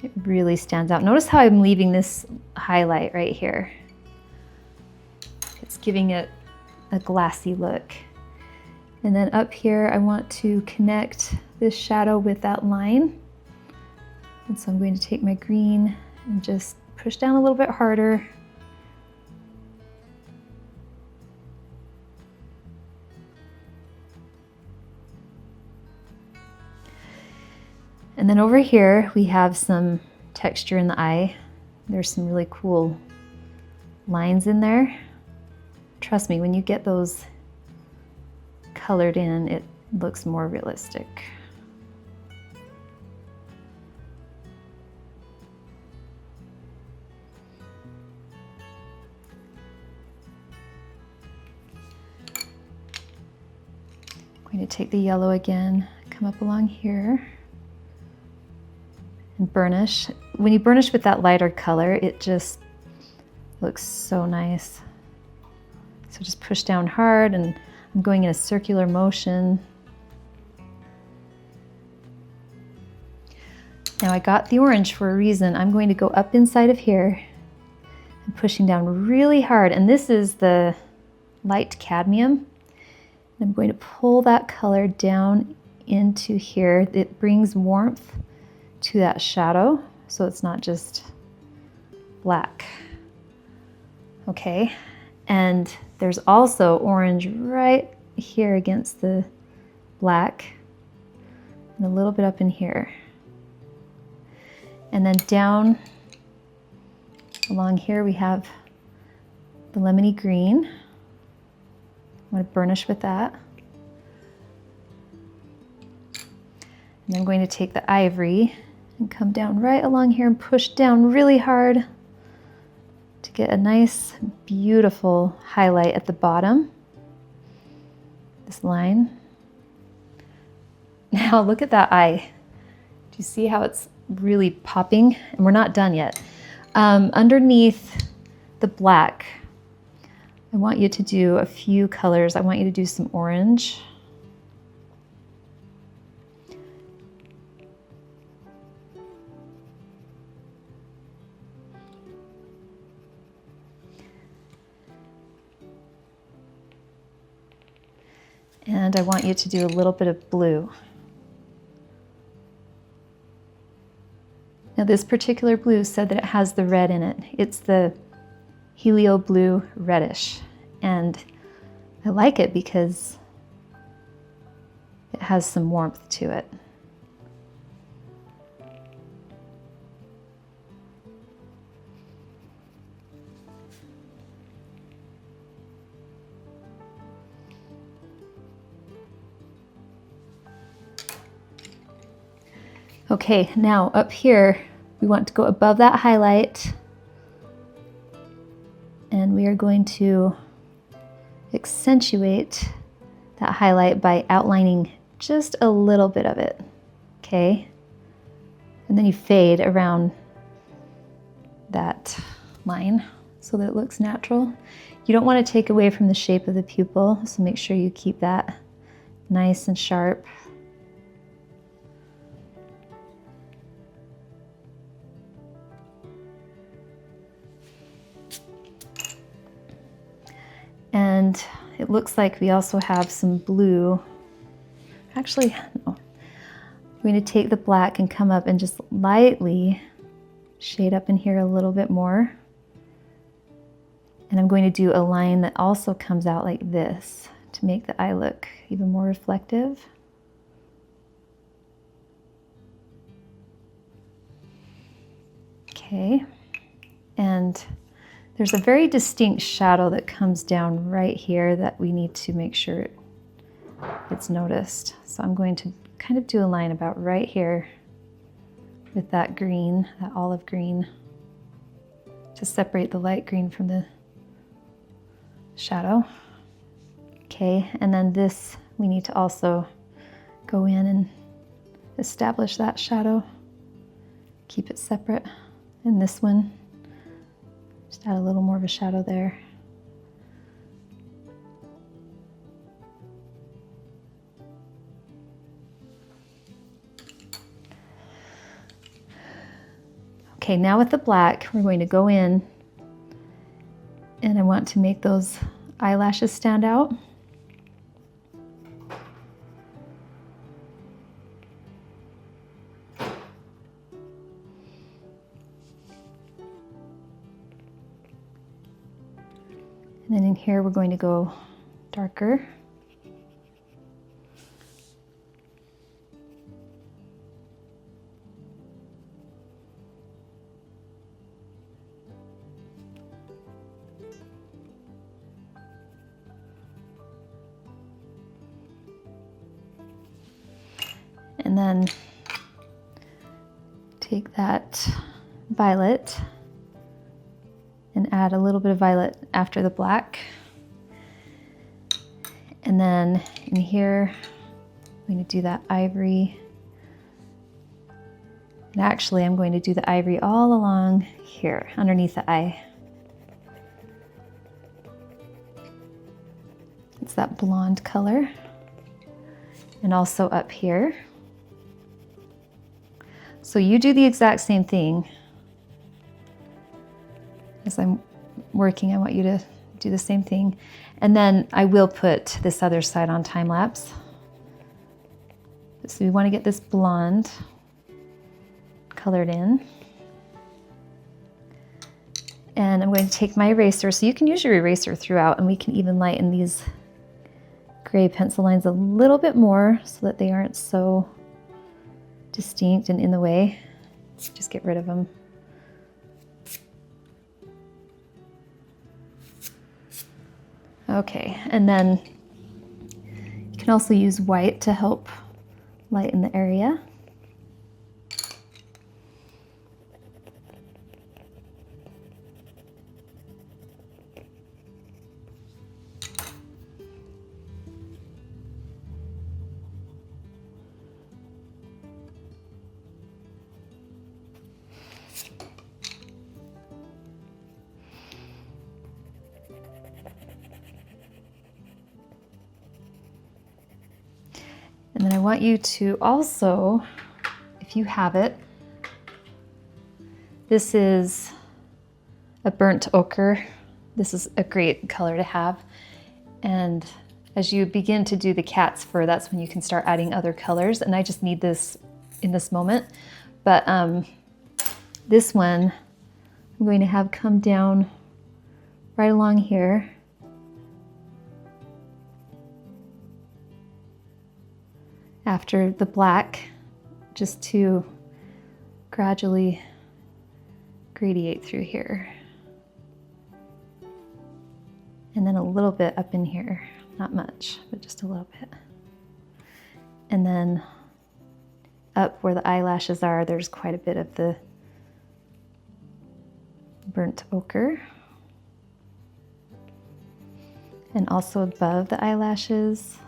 It really stands out. Notice how I'm leaving this highlight right here. It's giving it a glassy look. And then up here, I want to connect this shadow with that line. And so I'm going to take my green and just push down a little bit harder. And then over here, we have some texture in the eye. There's some really cool lines in there. Trust me, when you get those colored in, it looks more realistic. I'm going to take the yellow again, come up along here, and burnish. When you burnish with that lighter color, it just looks so nice. So just push down hard, and I'm going in a circular motion. Now I got the orange for a reason. I'm going to go up inside of here and pushing down really hard. And this is the light cadmium. I'm going to pull that color down into here. It brings warmth to that shadow, so it's not just black. Okay, and there's also orange right here against the black, and a little bit up in here. And then down along here we have the lemony green. I'm going to burnish with that. And I'm going to take the ivory and come down right along here and push down really hard to get a nice, beautiful highlight at the bottom. This line. Now look at that eye. Do you see how it's really popping? And we're not done yet. Underneath the black, I want you to do a few colors. I want you to do some orange. And I want you to do a little bit of blue. Now this particular blue said that it has the red in it. It's the Helio Blue Reddish. And I like it because it has some warmth to it. Okay, now up here, we want to go above that highlight, and we are going to accentuate that highlight by outlining just a little bit of it, okay? And then you fade around that line so that it looks natural. You don't want to take away from the shape of the pupil, so make sure you keep that nice and sharp. And it looks like we also have some blue. Actually, no. We're going to take the black and come up and just lightly shade up in here a little bit more. And I'm going to do a line that also comes out like this to make the eye look even more reflective. Okay, and there's a very distinct shadow that comes down right here that we need to make sure it's noticed. So I'm going to kind of do a line about right here with that green, that olive green, to separate the light green from the shadow. Okay, and then this, we need to also go in and establish that shadow, keep it separate. And this one, just add a little more of a shadow there. Okay, now with the black, we're going to go in and I want to make those eyelashes stand out. And then in here, we're going to go darker. And then take that violet and add a little bit of violet after the black. And then in here, I'm going to do that ivory. And actually, I'm going to do the ivory all along here, underneath the eye. It's that blonde color. And also up here. So you do the exact same thing. As I'm working, I want you to do the same thing. And then I will put this other side on time lapse. So we want to get this blonde colored in. And I'm going to take my eraser, so you can use your eraser throughout, and we can even lighten these gray pencil lines a little bit more so that they aren't so distinct and in the way. Just get rid of them. Okay, and then you can also use white to help lighten the area. And then I want you to also, if you have it, this is a burnt ochre. This is a great color to have. And as you begin to do the cat's fur, that's when you can start adding other colors. And I just need this in this moment. But this one, I'm going to have come down right along here. After the black, just to gradually gradiate through here. And then a little bit up in here, not much, but just a little bit. And then up where the eyelashes are, there's quite a bit of the burnt ochre. And also above the eyelashes.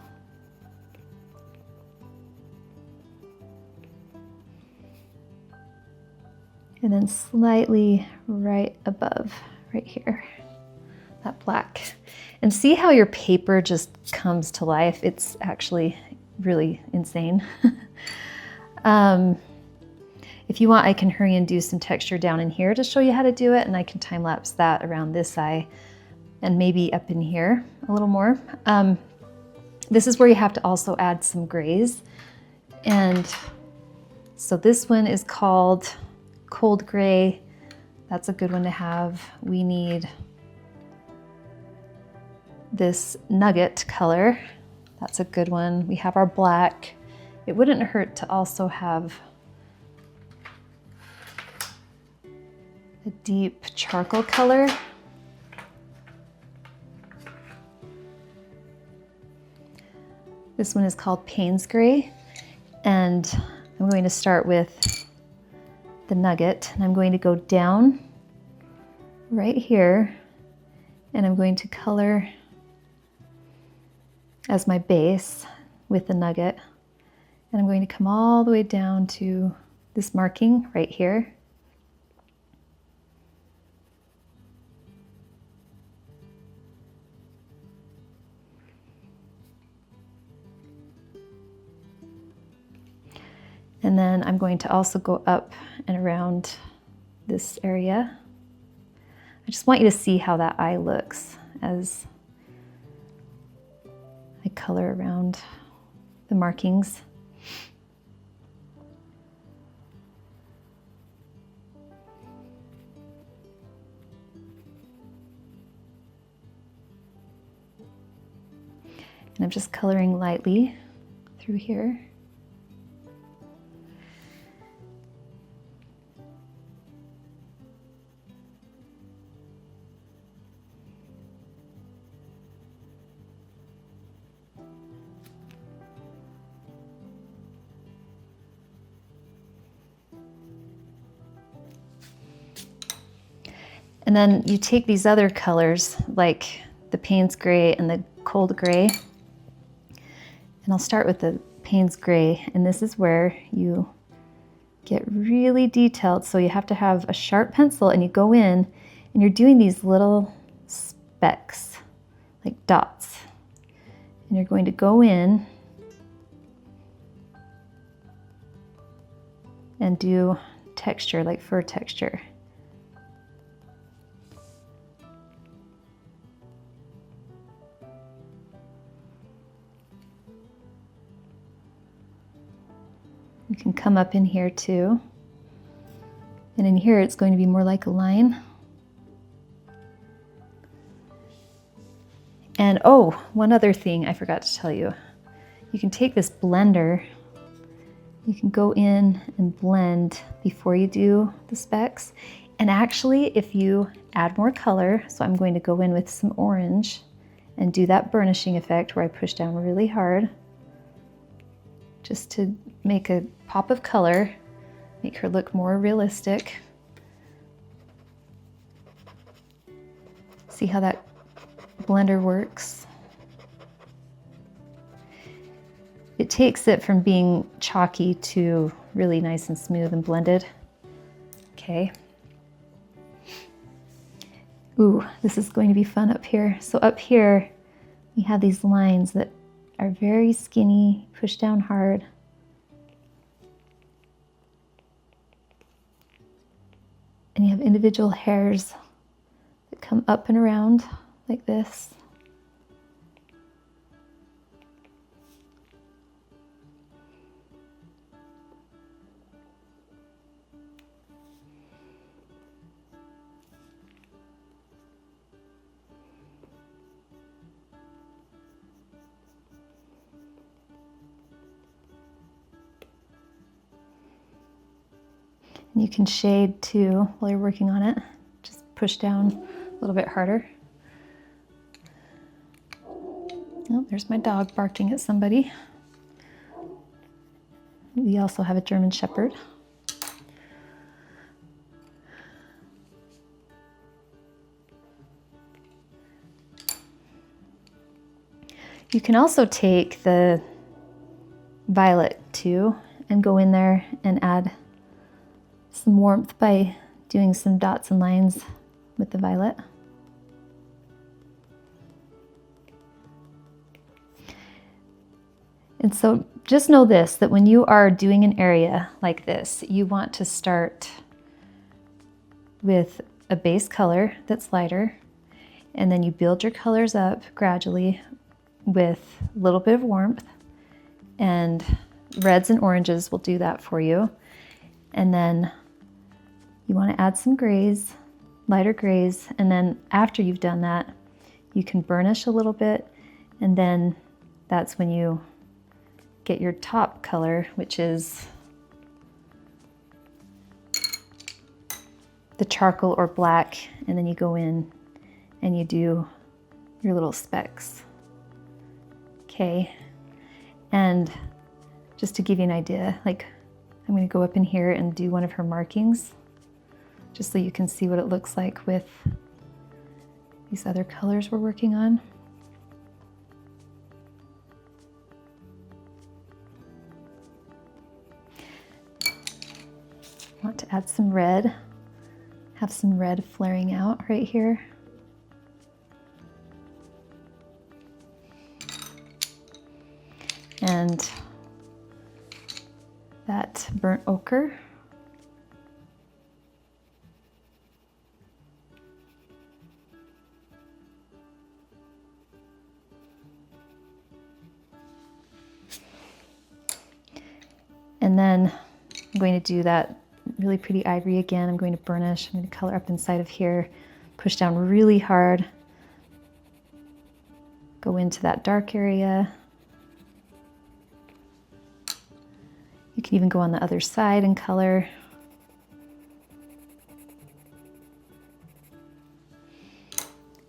And then slightly right above, right here, that black. And see how your paper just comes to life? It's actually really insane. If you want, I can hurry and do some texture down in here to show you how to do it, and I can time lapse that around this eye and maybe up in here a little more. This is where you have to also add some grays. And so this one is called Cold Gray. That's a good one to have. We need this Nugget color. That's a good one. We have our black. It wouldn't hurt to also have a deep charcoal color. This one is called Payne's Gray, and I'm going to start with the Nugget, and I'm going to go down right here, and I'm going to color as my base with the Nugget, and I'm going to come all the way down to this marking right here. And then I'm going to also go up and around this area. I just want you to see how that eye looks as I color around the markings. And I'm just coloring lightly through here. And then you take these other colors, like the Payne's Gray and the Cold Gray, and I'll start with the Payne's Gray, and this is where you get really detailed. So you have to have a sharp pencil, and you go in, and you're doing these little specks, like dots, and you're going to go in and do texture, like fur texture. You can come up in here too. And in here it's going to be more like a line. And oh, one other thing I forgot to tell you. You can take this blender, you can go in and blend before you do the specks. And actually, if you add more color, so I'm going to go in with some orange and do that burnishing effect where I push down really hard, just to make a pop of color, make her look more realistic. See how that blender works? It takes it from being chalky to really nice and smooth and blended. Okay. Ooh, this is going to be fun up here. So up here, we have these lines that are very skinny, push down hard. And you have individual hairs that come up and around like this. And you can shade too while you're working on it. Just push down a little bit harder. Oh, there's my dog barking at somebody. We also have a German Shepherd. You can also take the violet too and go in there and add some warmth by doing some dots and lines with the violet. And so just know this, that when you are doing an area like this, you want to start with a base color that's lighter, and then you build your colors up gradually with a little bit of warmth, and reds and oranges will do that for you. And then you want to add some grays, lighter grays, and then after you've done that, you can burnish a little bit, and then that's when you get your top color, which is the charcoal or black, and then you go in and you do your little specks. Okay, and just to give you an idea, like I'm going to go up in here and do one of her markings, just so you can see what it looks like with these other colors we're working on. I want to add some red, have some red flaring out right here. And that burnt ochre. And then I'm going to do that really pretty ivory again. I'm going to burnish, I'm going to color up inside of here, push down really hard, go into that dark area. You can even go on the other side and color.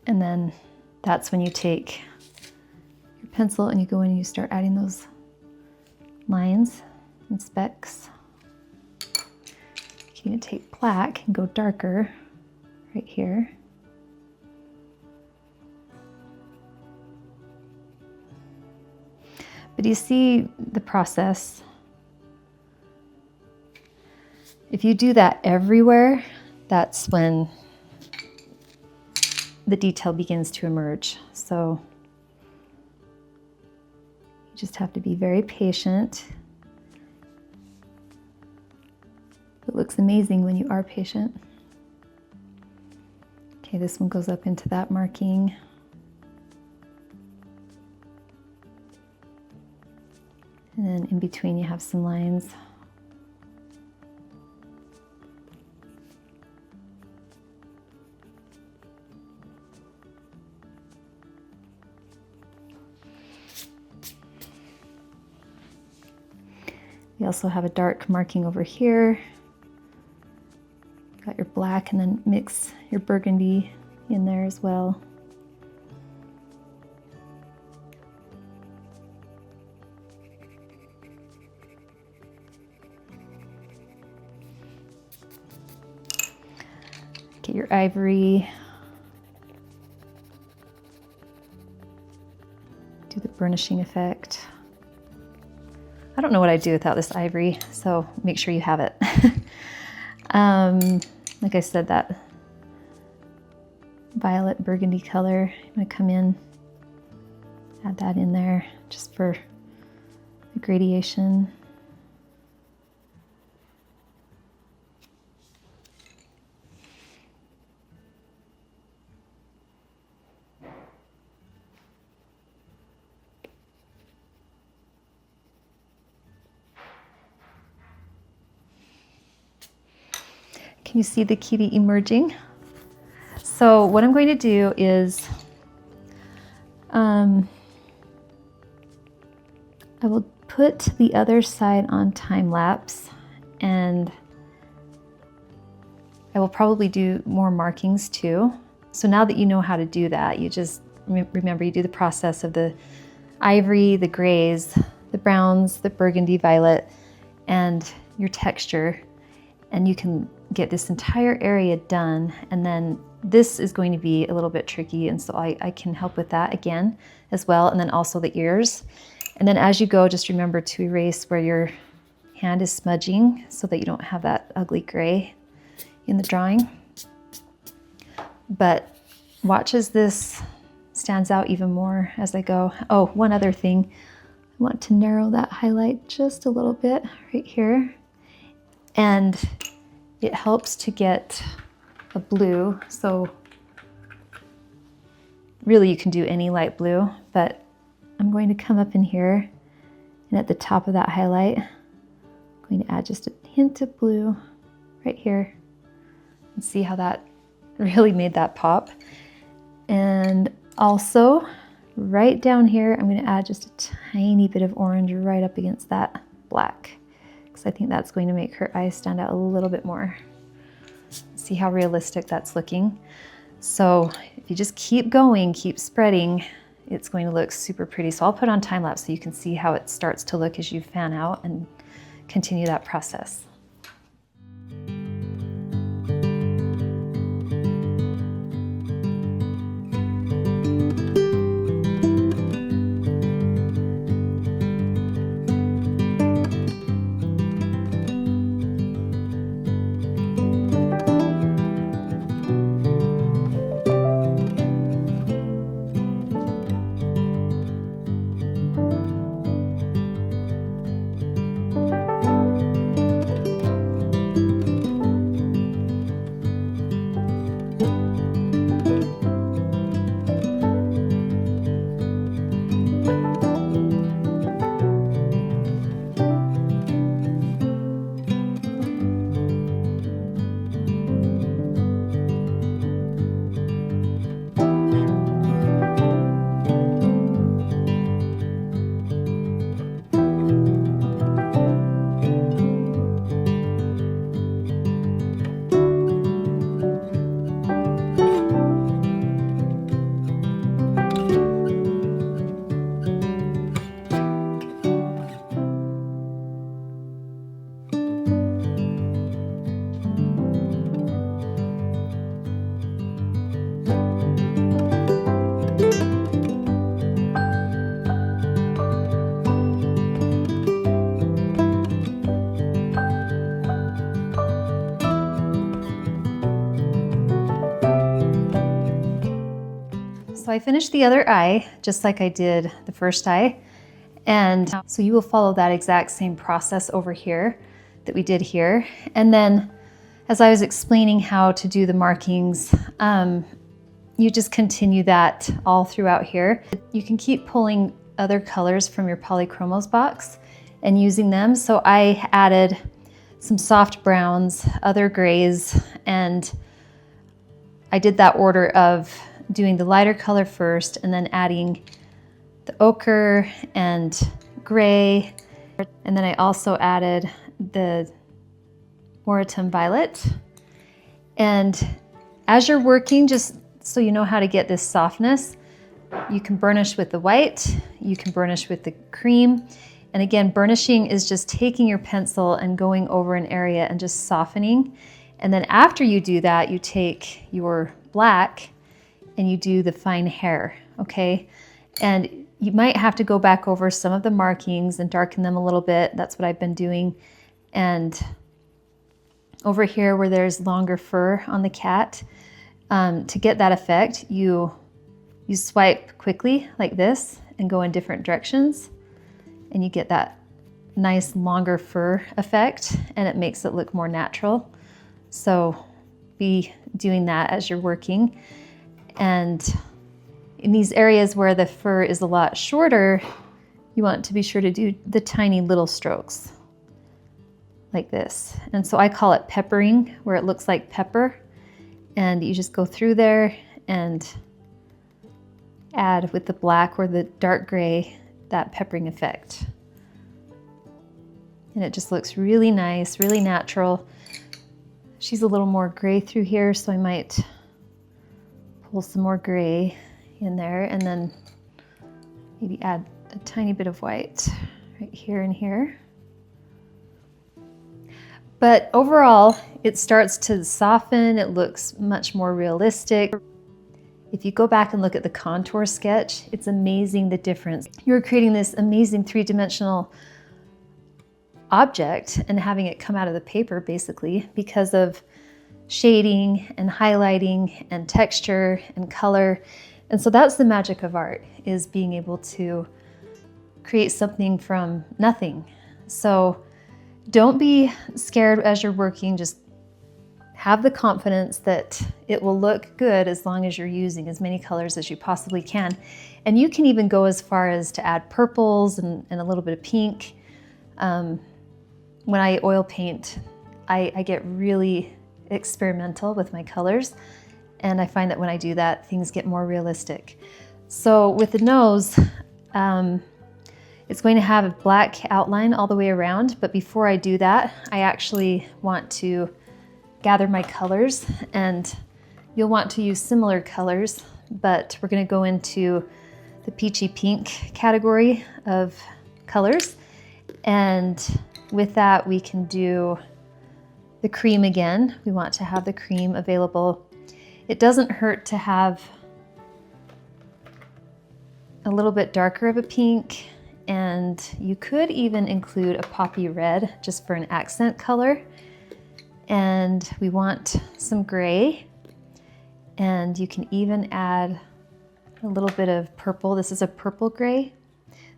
And then that's when you take your pencil and you go in and you start adding those lines and specks. You can take black and go darker right here. But you see the process. If you do that everywhere, that's when the detail begins to emerge. So you just have to be very patient. It looks amazing when you are patient. Okay, this one goes up into that marking. And then in between you have some lines. You also have a dark marking over here. Got your black, and then mix your burgundy in there as well. Get your ivory. Do the burnishing effect. I don't know what I'd do without this ivory, so make sure you have it. Like I said, that violet burgundy color, I'm going to come in, add that in there just for the gradation. Can you see the kitty emerging? So what I'm going to do is I will put the other side on time lapse, and I will probably do more markings too. So now that you know how to do that, you just remember you do the process of the ivory, the grays, the browns, the burgundy, violet, and your texture, and you can get this entire area done. And then this is going to be a little bit tricky, and so I can help with that again as well, and then also the ears. And then as you go, just remember to erase where your hand is smudging so that you don't have that ugly gray in the drawing. But watch as this stands out even more as I go. Oh, one other thing. I want to narrow that highlight just a little bit right here. And it helps to get a blue. So really you can do any light blue, but I'm going to come up in here and at the top of that highlight, I'm going to add just a hint of blue right here and see how that really made that pop. And also right down here, I'm going to add just a tiny bit of orange right up against that black, because I think that's going to make her eyes stand out a little bit more. See how realistic that's looking. So if you just keep going, keep spreading, it's going to look super pretty. So I'll put on time lapse so you can see how it starts to look as you fan out and continue that process. So I finished the other eye just like I did the first eye. And so you will follow that exact same process over here that we did here. And then as I was explaining how to do the markings, you just continue that all throughout here. You can keep pulling other colors from your Polychromos box and using them. So I added some soft browns, other grays, and I did that order of doing the lighter color first and then adding the ochre and gray. And then I also added the Moritum violet. And as you're working, just so you know how to get this softness, you can burnish with the white, you can burnish with the cream. And again, burnishing is just taking your pencil and going over an area and just softening. And then after you do that, you take your black and you do the fine hair, okay? And you might have to go back over some of the markings and darken them a little bit. That's what I've been doing. And over here where there's longer fur on the cat, to get that effect, you swipe quickly like this and go in different directions, and you get that nice longer fur effect, and it makes it look more natural. So be doing that as you're working. And in these areas where the fur is a lot shorter, you want to be sure to do the tiny little strokes like this. And so I call it peppering, where it looks like pepper. And you just go through there and add with the black or the dark gray that peppering effect. And it just looks really nice, really natural. She's a little more gray through here, so I might pull some more gray in there and then maybe add a tiny bit of white right here and here. But overall, it starts to soften. It looks much more realistic. If you go back and look at the contour sketch, it's amazing the difference. You're creating this amazing three-dimensional object and having it come out of the paper basically because of shading and highlighting and texture and color. And so that's the magic of art, is being able to create something from nothing. So don't be scared as you're working. Just have the confidence that it will look good as long as you're using as many colors as you possibly can. And you can even go as far as to add purples and a little bit of pink. When I oil paint, I get really experimental with my colors, and I find that when I do that, things get more realistic. So with the nose, it's going to have a black outline all the way around, but before I do that, I actually want to gather my colors, and you'll want to use similar colors, but we're going to go into the peachy pink category of colors, and with that we can do the cream again. We want to have the cream available. It doesn't hurt to have a little bit darker of a pink, and you could even include a poppy red just for an accent color. And we want some gray, and you can even add a little bit of purple. This is a purple gray.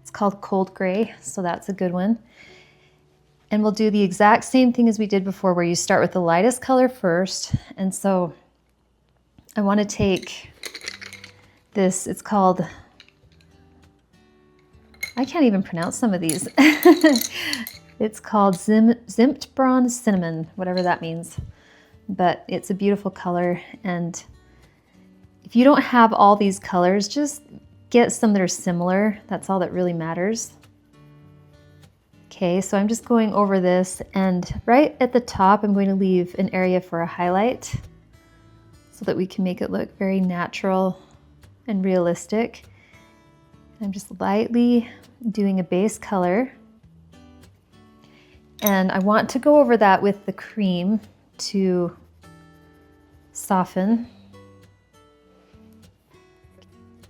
It's called cold gray, so that's a good one. And we'll do the exact same thing as we did before, where you start with the lightest color first. And so I want to take this, it's called, I can't even pronounce some of these. It's called Zimtbronze Cinnamon, whatever that means. But it's a beautiful color, and if you don't have all these colors, just get some that are similar. That's all that really matters. Okay, so I'm just going over this, and right at the top I'm going to leave an area for a highlight so that we can make it look very natural and realistic. I'm just lightly doing a base color, and I want to go over that with the cream to soften.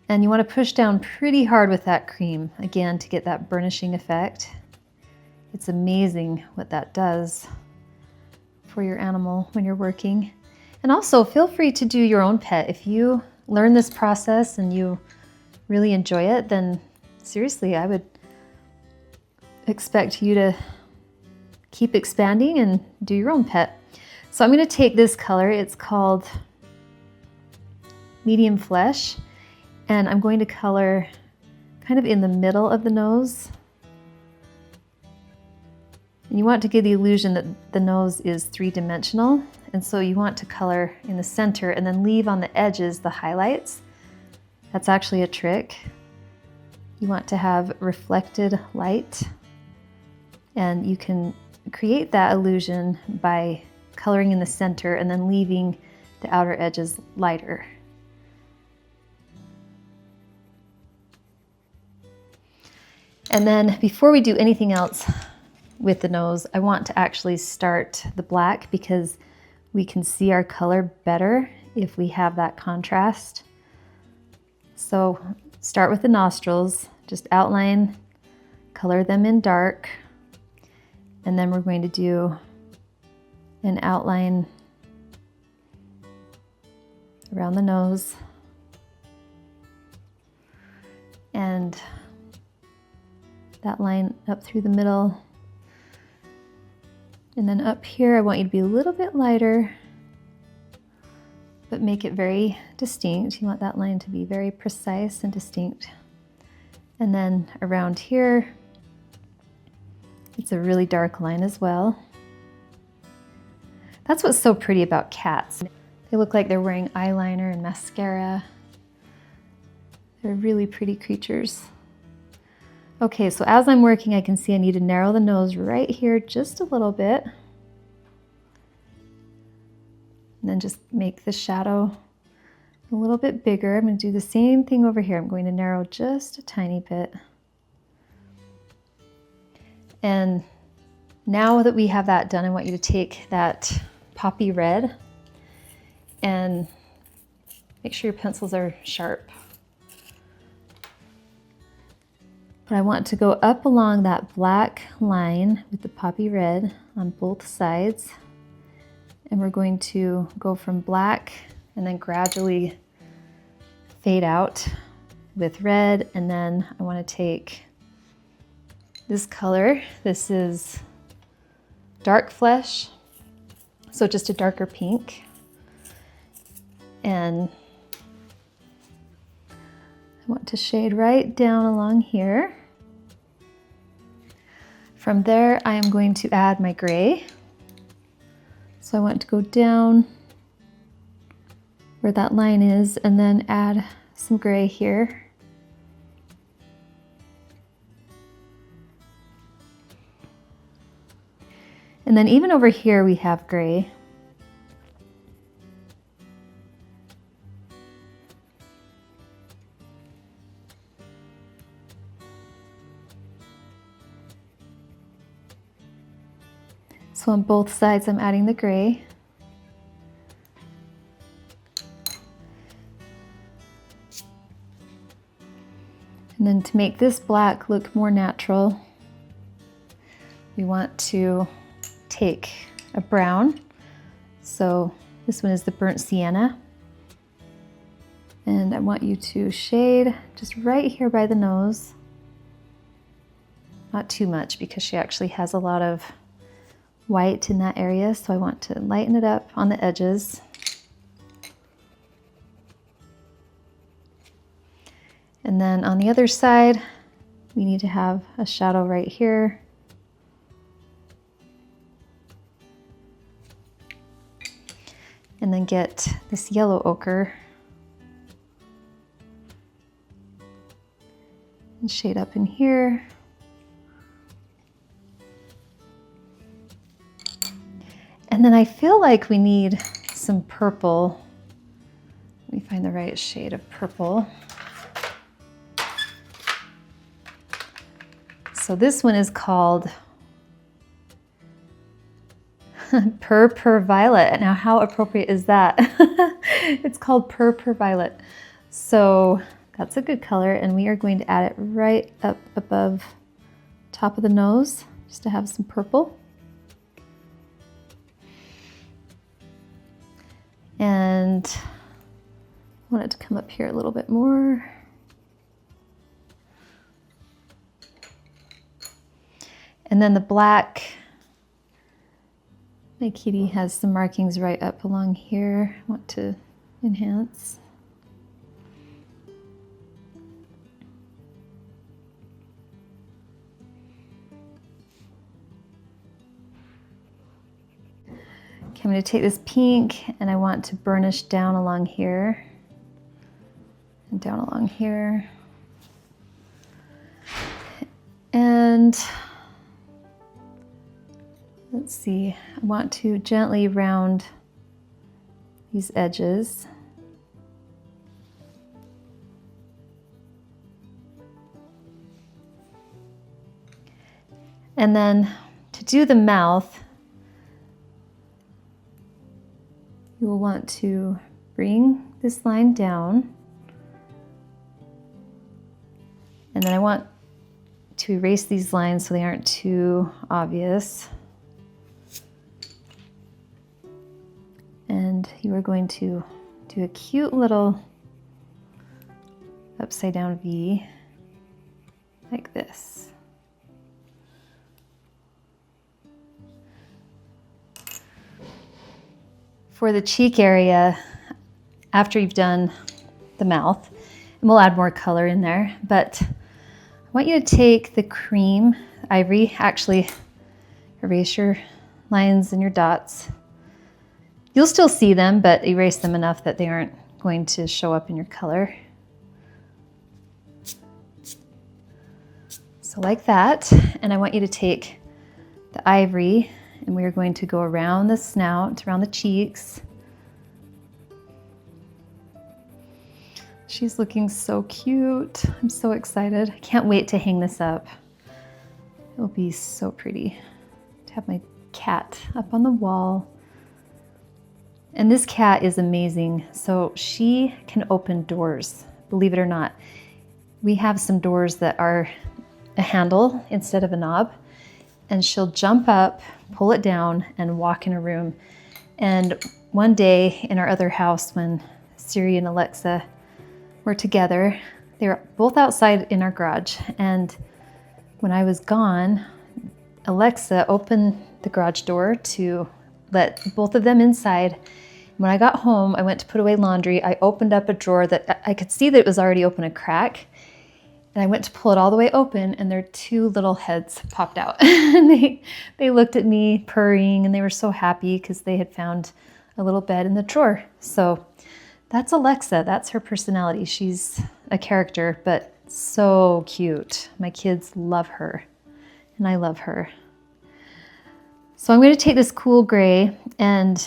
And you want to push down pretty hard with that cream, again, to get that burnishing effect. It's amazing what that does for your animal when you're working. And also feel free to do your own pet. If you learn this process and you really enjoy it, then seriously, I would expect you to keep expanding and do your own pet. So I'm going to take this color, it's called Medium Flesh, and I'm going to color kind of in the middle of the nose. And you want to give the illusion that the nose is three-dimensional, and so you want to color in the center and then leave on the edges the highlights. That's actually a trick. You want to have reflected light, and you can create that illusion by coloring in the center and then leaving the outer edges lighter. And then before we do anything else with the nose, I want to actually start the black, because we can see our color better if we have that contrast. So start with the nostrils, just outline, color them in dark, and then we're going to do an outline around the nose, and that line up through the middle. And then up here, I want you to be a little bit lighter, but make it very distinct. You want that line to be very precise and distinct. And then around here, it's a really dark line as well. That's what's so pretty about cats. They look like they're wearing eyeliner and mascara. They're really pretty creatures. Okay, so as I'm working, I can see I need to narrow the nose right here just a little bit. And then just make the shadow a little bit bigger. I'm going to do the same thing over here. I'm going to narrow just a tiny bit. And Now that we have that done, I want you to take that poppy red and make sure your pencils are sharp. But I want to go up along that black line with the poppy red on both sides. And we're going to go from black and then gradually fade out with red. And then I want to take this color. This is dark flesh, so just a darker pink. And I want to shade right down along here. From there, I am going to add my gray. So I want to go down where that line is and then add some gray here. And then even over here we have gray. So on both sides I'm adding the gray. And then to make this black look more natural, we want to take a brown. So this one is the burnt sienna. And I want you to shade just right here by the nose. Not too much because she actually has a lot of white in that area, so I want to lighten it up on the edges. And then on the other side, we need to have a shadow right here. And then get this yellow ochre and shade up in here. And then I feel like we need some purple. Let me find the right shade of purple. So this one is called Purple Violet. Now how appropriate is that? It's called Purple Violet. So that's a good color, and we are going to add it right up above top of the nose just to have some purple. And I want it to come up here a little bit more. And then the black, my kitty has some markings right up along here. I want to enhance. Okay, I'm going to take this pink and I want to burnish down along here and down along here. And let's see, I want to gently round these edges. And then to do the mouth, you will want to bring this line down. And then I want to erase these lines so they aren't too obvious. And you are going to do a cute little upside down V like this. For the cheek area, after you've done the mouth, and we'll add more color in there, but I want you to take the cream ivory, actually erase your lines and your dots. You'll still see them, but erase them enough that they aren't going to show up in your color. So like that, and I want you to take the ivory and we are going to go around the snout, around the cheeks. She's looking so cute. I'm so excited. I can't wait to hang this up. It'll be so pretty to have my cat up on the wall. And this cat is amazing. So she can open doors, believe it or not. We have some doors that are a handle instead of a knob, and she'll jump up, pull it down, and walk in a room. And one day in our other house, when Siri and Alexa were together, they were both outside in our garage. And when I was gone, Alexa opened the garage door to let both of them inside. When I got home, I went to put away laundry. I opened up a drawer that I could see that it was already open a crack. And I went to pull it all the way open, and their two little heads popped out. And they looked at me purring, and they were so happy because they had found a little bed in the drawer. So that's Alexa. That's her personality. She's a character, but so cute. My kids love her, and I love her. So I'm going to take this cool gray, and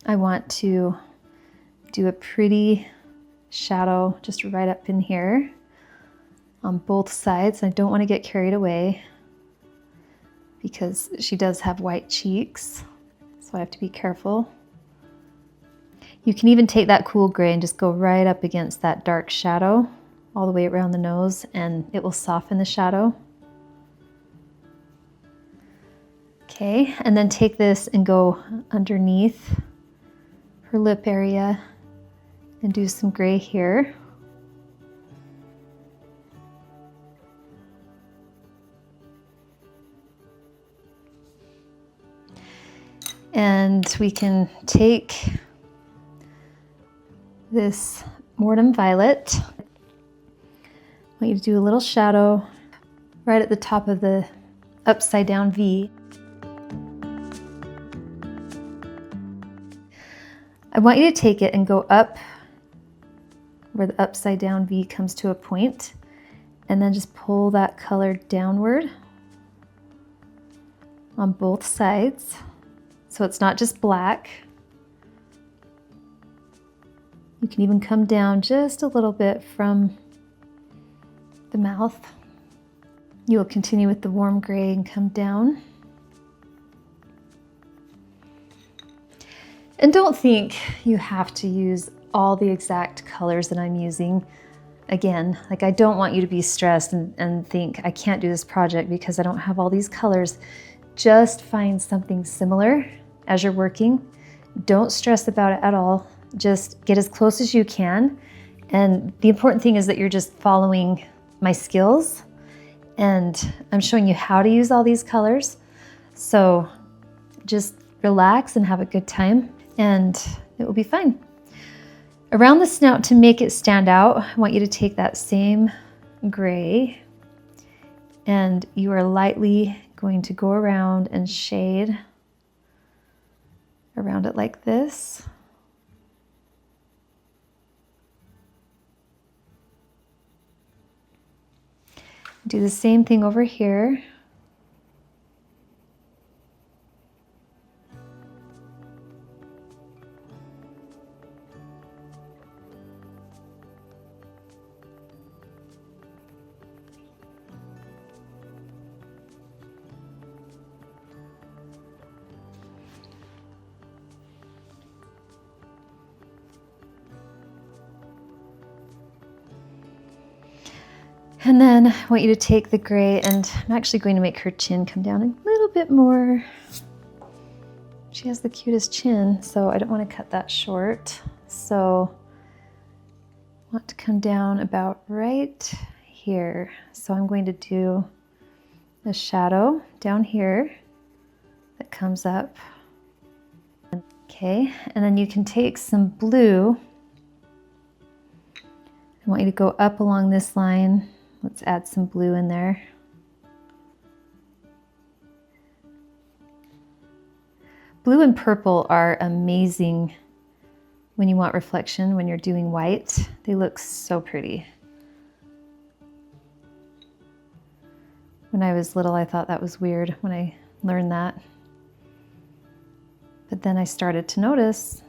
I want to do a pretty shadow just right up in here on both sides. I don't want to get carried away because she does have white cheeks, so I have to be careful. You can even take that cool gray and just go right up against that dark shadow all the way around the nose, and it will soften the shadow. Okay, and then take this and go underneath her lip area and do some gray here. And we can take this Mortem Violet. I want you to do a little shadow right at the top of the upside down V. I want you to take it and go up where the upside down V comes to a point, and then just pull that color downward on both sides. So it's not just black. You can even come down just a little bit from the mouth. You will continue with the warm gray and come down. And don't think you have to use all the exact colors that I'm using. Again, like, I don't want you to be stressed and think I can't do this project because I don't have all these colors. Just find something similar as you're working. Don't stress about it at all. Just get as close as you can. And the important thing is that you're just following my skills, and I'm showing you how to use all these colors. So just relax and have a good time, and it will be fine. Around the snout, to make it stand out, I want you to take that same gray, and you are lightly going to go around and shade around it like this. Do the same thing over here. And then I want you to take the gray, and I'm actually going to make her chin come down a little bit more. She has the cutest chin, so I don't want to cut that short. So I want to come down about right here. So I'm going to do a shadow down here that comes up. Okay, and then you can take some blue. I want you to go up along this line. Let's add some blue in there. Blue and purple are amazing when you want reflection, when you're doing white. They look so pretty. When I was little, I thought that was weird when I learned that. But then I started to notice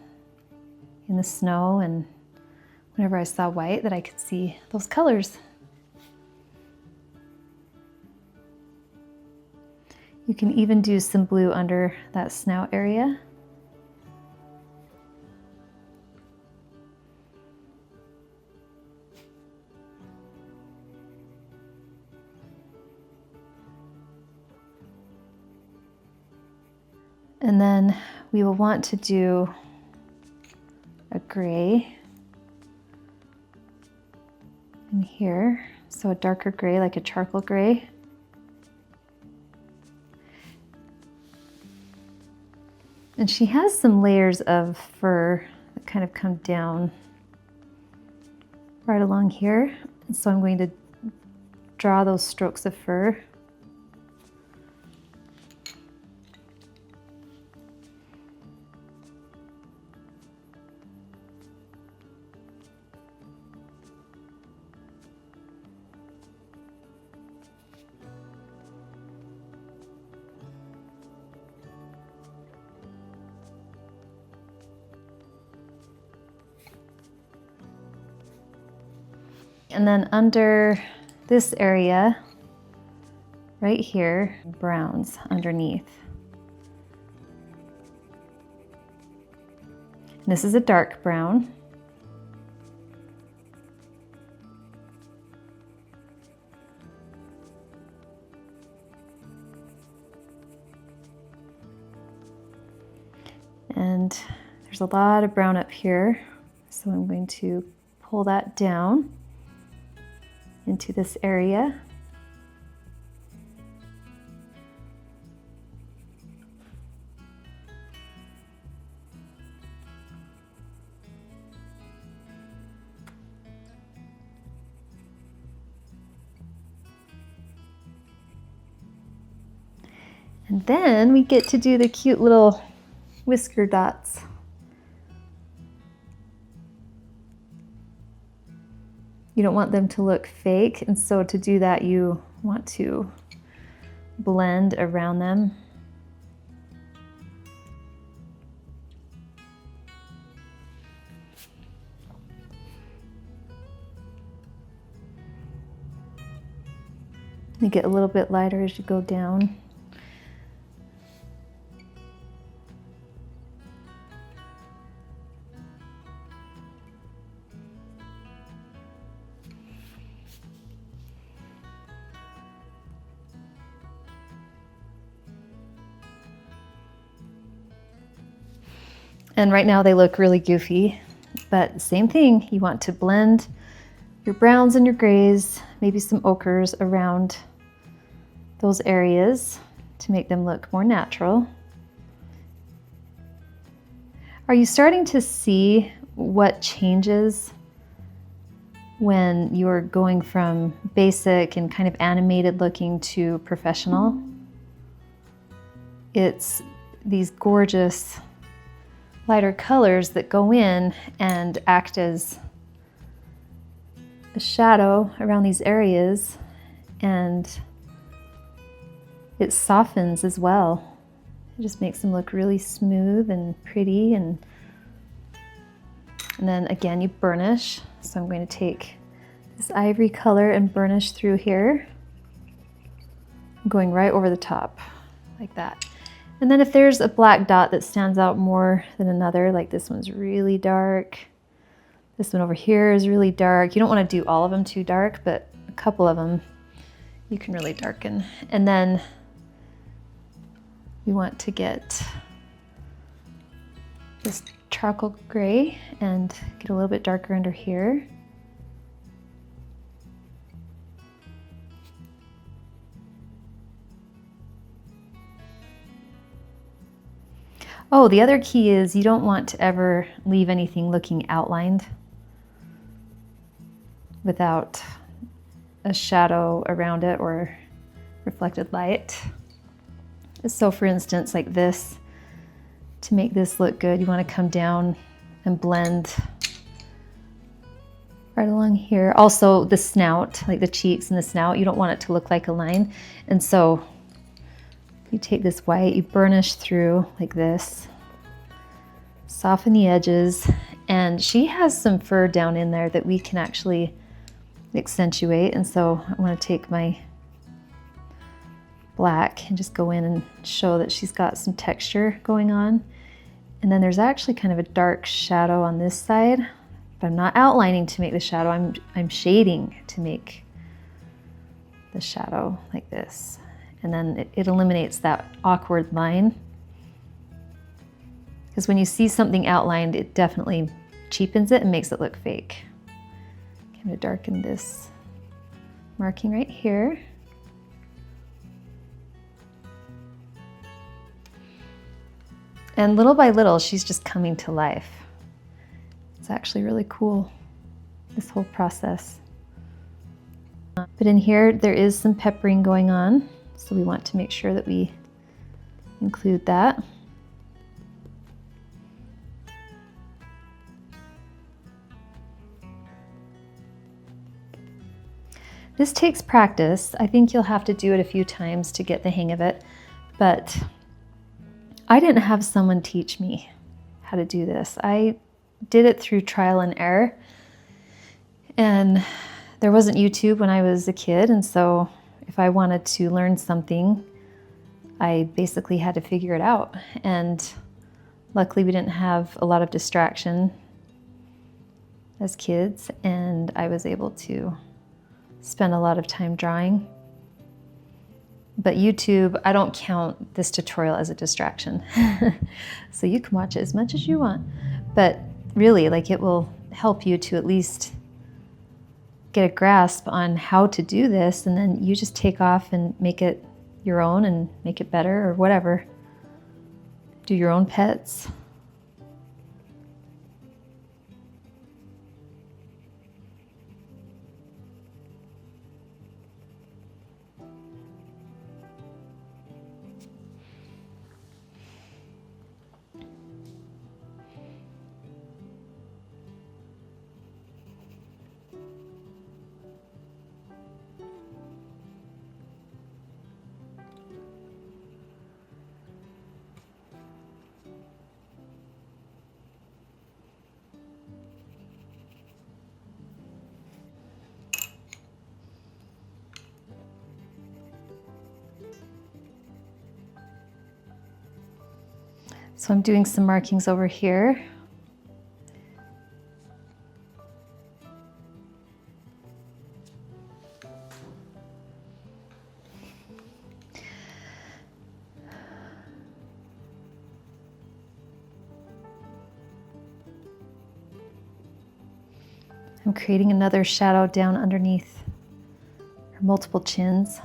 in the snow and whenever I saw white that I could see those colors. You can even do some blue under that snout area. And then we will want to do a gray in here. So a darker gray, like a charcoal gray. And she has some layers of fur that kind of come down right along here. And so I'm going to draw those strokes of fur. And then under this area, right here, browns underneath. And this is a dark brown. And there's a lot of brown up here, so I'm going to pull that down into this area. And then we get to do the cute little whisker dots. You don't want them to look fake, and so to do that you want to blend around them. They get a little bit lighter as you go down. And right now they look really goofy, but same thing, you want to blend your browns and your grays, maybe some ochres around those areas to make them look more natural. Are you starting to see what changes when you're going from basic and kind of animated looking to professional? It's these gorgeous lighter colors that go in and act as a shadow around these areas, and it softens as well. It just makes them look really smooth and pretty, and then again you burnish. So I'm going to take this ivory color and burnish through here. I'm going right over the top like that. And then if there's a black dot that stands out more than another, like this one's really dark, this one over here is really dark. You don't want to do all of them too dark, but a couple of them you can really darken. And then you want to get this charcoal gray and get a little bit darker under here. Oh, the other key is you don't want to ever leave anything looking outlined without a shadow around it or reflected light. So for instance, like this, to make this look good, you want to come down and blend right along here. Also the snout, like the cheeks and the snout, you don't want it to look like a line. And so you take this white, you burnish through like this, soften the edges, and she has some fur down in there that we can actually accentuate. And so I want to take my black and just go in and show that she's got some texture going on. And then there's actually kind of a dark shadow on this side, but I'm not outlining to make the shadow, I'm shading to make the shadow like this. And then it eliminates that awkward line. Because when you see something outlined, it definitely cheapens it and makes it look fake. I'm going to darken this marking right here. And little by little, she's just coming to life. It's actually really cool, this whole process. But in here, there is some peppering going on, so we want to make sure that we include that. This takes practice. I think you'll have to do it a few times to get the hang of it, but I didn't have someone teach me how to do this. I did it through trial and error, and there wasn't YouTube when I was a kid, and so if I wanted to learn something, I basically had to figure it out. And luckily we didn't have a lot of distraction as kids, and I was able to spend a lot of time drawing. But YouTube, I don't count this tutorial as a distraction. So you can watch it as much as you want. But really, like, it will help you to at least get a grasp on how to do this, and then you just take off and make it your own and make it better or whatever. Do your own pets. So I'm doing some markings over here. I'm creating another shadow down underneath her multiple chins.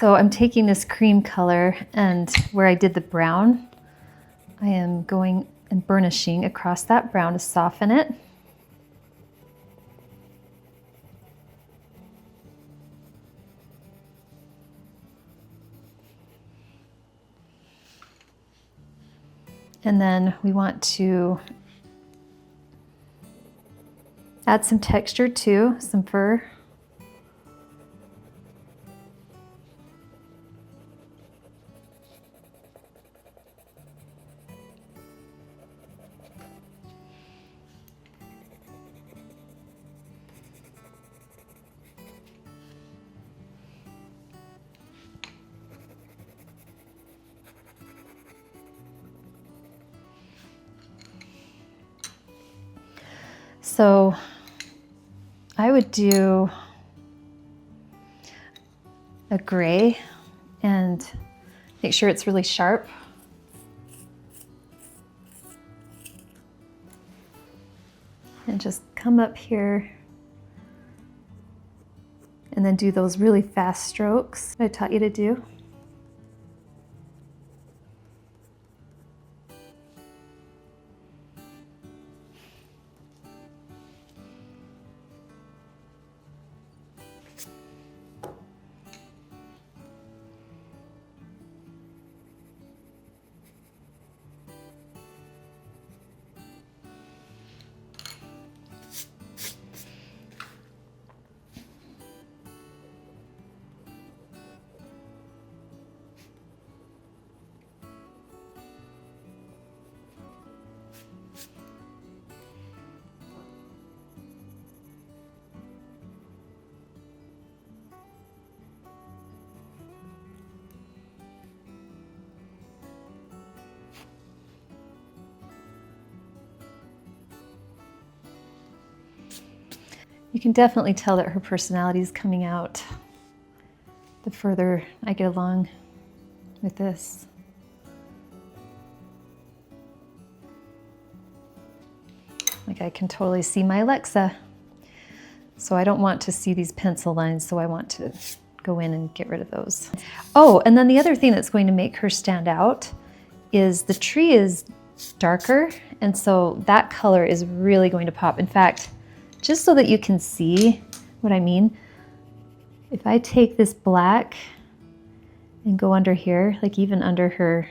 So I'm taking this cream color, and where I did the brown, I am going and burnishing across that brown to soften it. And then we want to add some texture too, some fur. So I would do a gray and make sure it's really sharp. And just come up here and then do those really fast strokes I taught you to do. You can definitely tell that her personality is coming out the further I get along with this. Like I can totally see my Alexa. So I don't want to see these pencil lines, so I want to go in and get rid of those. Oh, and then the other thing that's going to make her stand out is the tree is darker, and so that color is really going to pop. In fact, just so that you can see what I mean, if I take this black and go under here, like even under her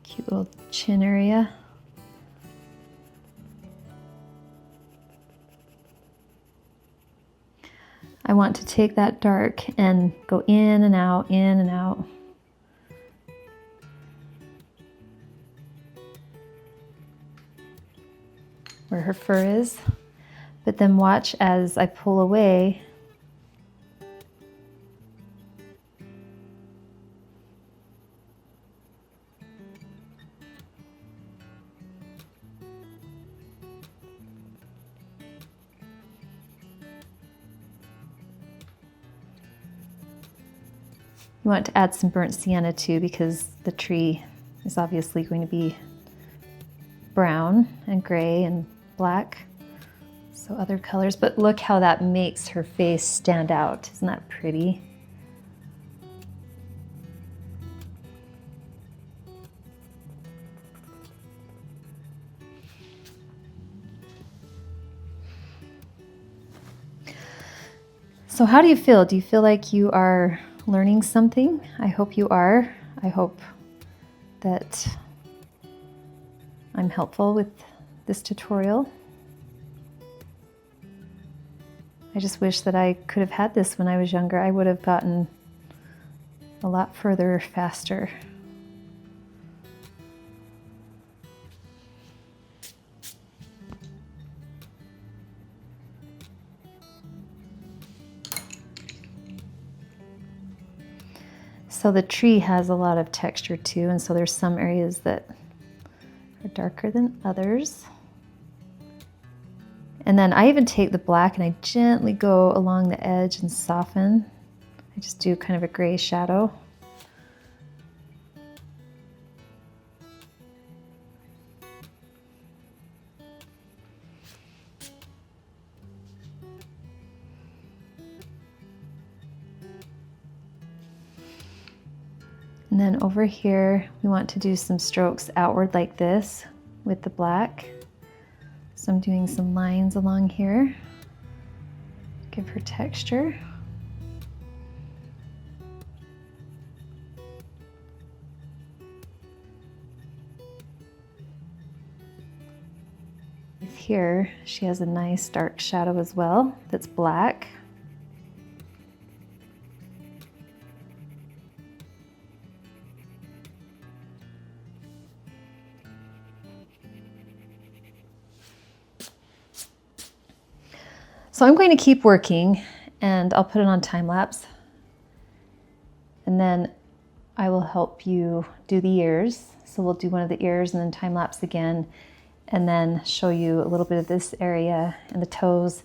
cute little chin area, I want to take that dark and go in and out, in and out. Where her fur is, but then watch as I pull away. You want to add some burnt sienna too, because the tree is obviously going to be brown and gray and black, so other colors, but look how that makes her face stand out. Isn't that pretty? So how do you feel? Do you feel like you are learning something? I hope you are. I hope that I'm helpful with this tutorial. I just wish that I could have had this when I was younger. I would have gotten a lot further faster. So the tree has a lot of texture too, and so there's some areas that are darker than others. And then I even take the black and I gently go along the edge and soften. I just do kind of a gray shadow. And then over here, we want to do some strokes outward like this with the black. So I'm doing some lines along here, give her texture. Here, she has a nice dark shadow as well that's black. So I'm going to keep working and I'll put it on time lapse. And then I will help you do the ears. So we'll do one of the ears and then time lapse again, and then show you a little bit of this area and the toes.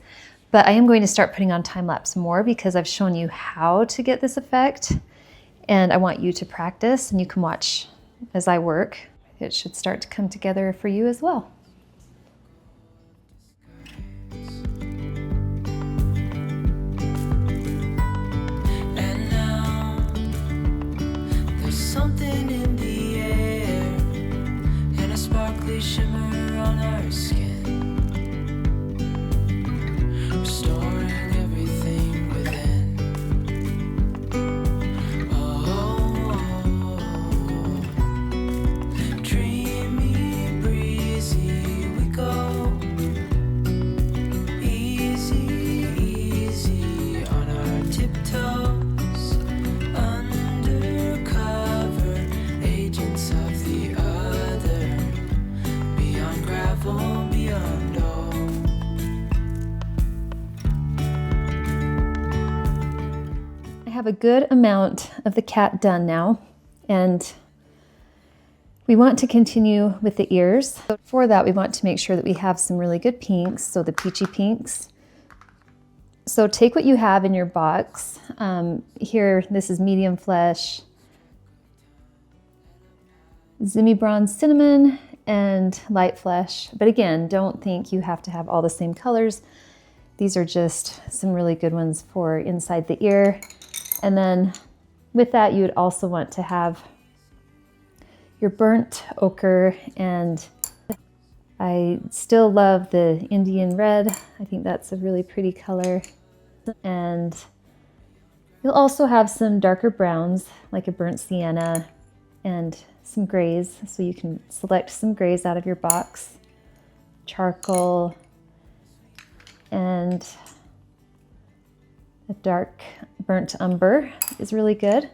But I am going to start putting on time lapse more because I've shown you how to get this effect. And I want you to practice, and you can watch as I work. It should start to come together for you as well. And now there's something in the air and a sparkly shimmer on our skin, restoring everything within. Dreamy, breezy, we go. Easy, easy on our tiptoes. Undercover agents of the other. Beyond gravel, beyond all. I have a good amount of the cat done now, and we want to continue with the ears. So for that, we want to make sure that we have some really good pinks, so the peachy pinks. So take what you have in your box. Here, this is medium flesh, Zimmy Bronze Cinnamon, and light flesh. But again, don't think you have to have all the same colors. These are just some really good ones for inside the ear. And then with that, you would also want to have your burnt ochre, and I still love the Indian red. I think that's a really pretty color. And you'll also have some darker browns, like a burnt sienna, and some grays. So you can select some grays out of your box. Charcoal, and a dark burnt umber is really good.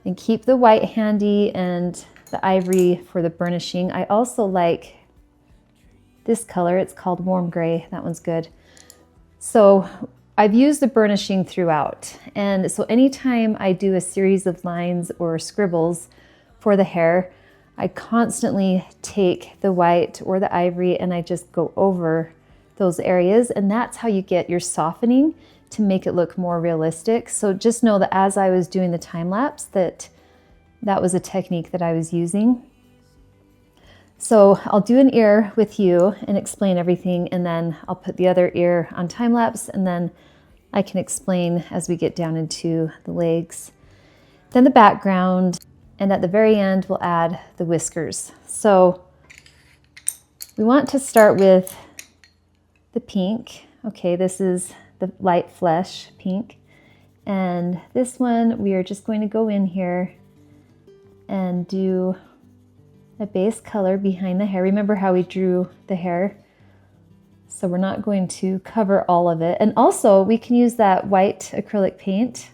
And keep the white handy and the ivory for the burnishing. I also like this color. It's called warm gray. That one's good. So I've used the burnishing throughout. And so anytime I do a series of lines or scribbles for the hair, I constantly take the white or the ivory and I just go over those areas. And that's how you get your softening to make it look more realistic. So just know that as I was doing the time lapse, that was a technique that I was using. So I'll do an ear with you and explain everything, and then I'll put the other ear on time lapse, and then I can explain as we get down into the legs. Then the background, and at the very end we'll add the whiskers. So we want to start with the pink. Okay, this is the light flesh pink. And this one, we are just going to go in here and do a base color behind the hair. Remember how we drew the hair? So we're not going to cover all of it. And also we can use that white acrylic paint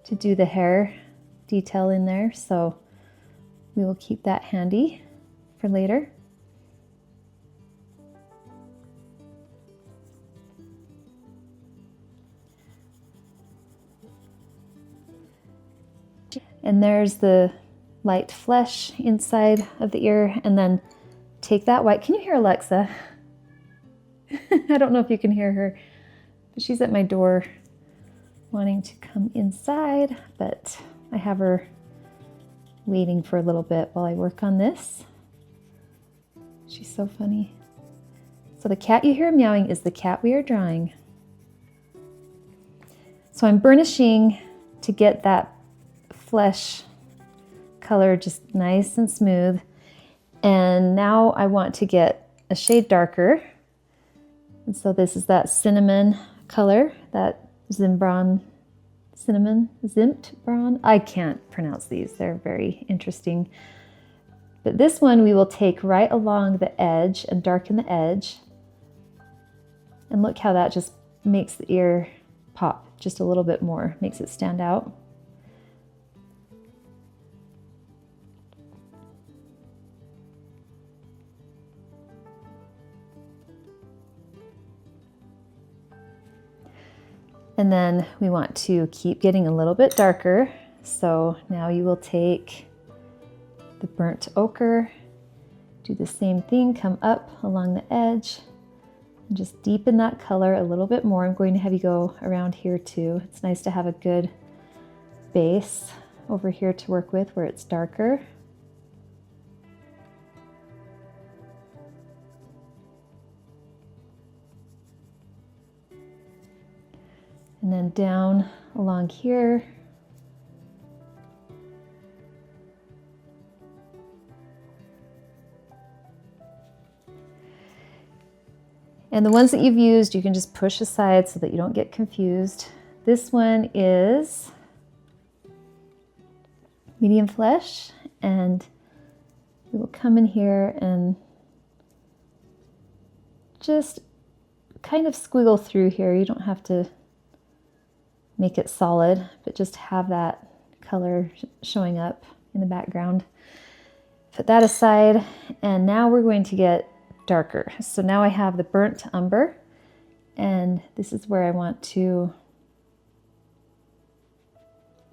to do the hair detail in there. So we will keep that handy for later. And there's the light flesh inside of the ear, and then take that white. Can you hear Alexa? I don't know if you can hear her, but she's at my door wanting to come inside, but I have her waiting for a little bit while I work on this. She's so funny. So the cat you hear meowing is the cat we are drawing. So I'm burnishing to get that flesh color just nice and smooth. And now I want to get a shade darker. And so this is that cinnamon color, that Zimbron cinnamon, Zimt-Bron. I can't pronounce these, they're very interesting. But this one we will take right along the edge and darken the edge. And look how that just makes the ear pop just a little bit more, makes it stand out. And then we want to keep getting a little bit darker. So now you will take the burnt ochre, do the same thing, come up along the edge, and just deepen that color a little bit more. I'm going to have you go around here too. It's nice to have a good base over here to work with where it's darker. And then down along here. And the ones that you've used, you can just push aside so that you don't get confused. This one is medium flesh, and we will come in here and just kind of squiggle through here. You don't have to make it solid, but just have that color showing up in the background. Put that aside, and now we're going to get darker. So now I have the burnt umber, and this is where I want to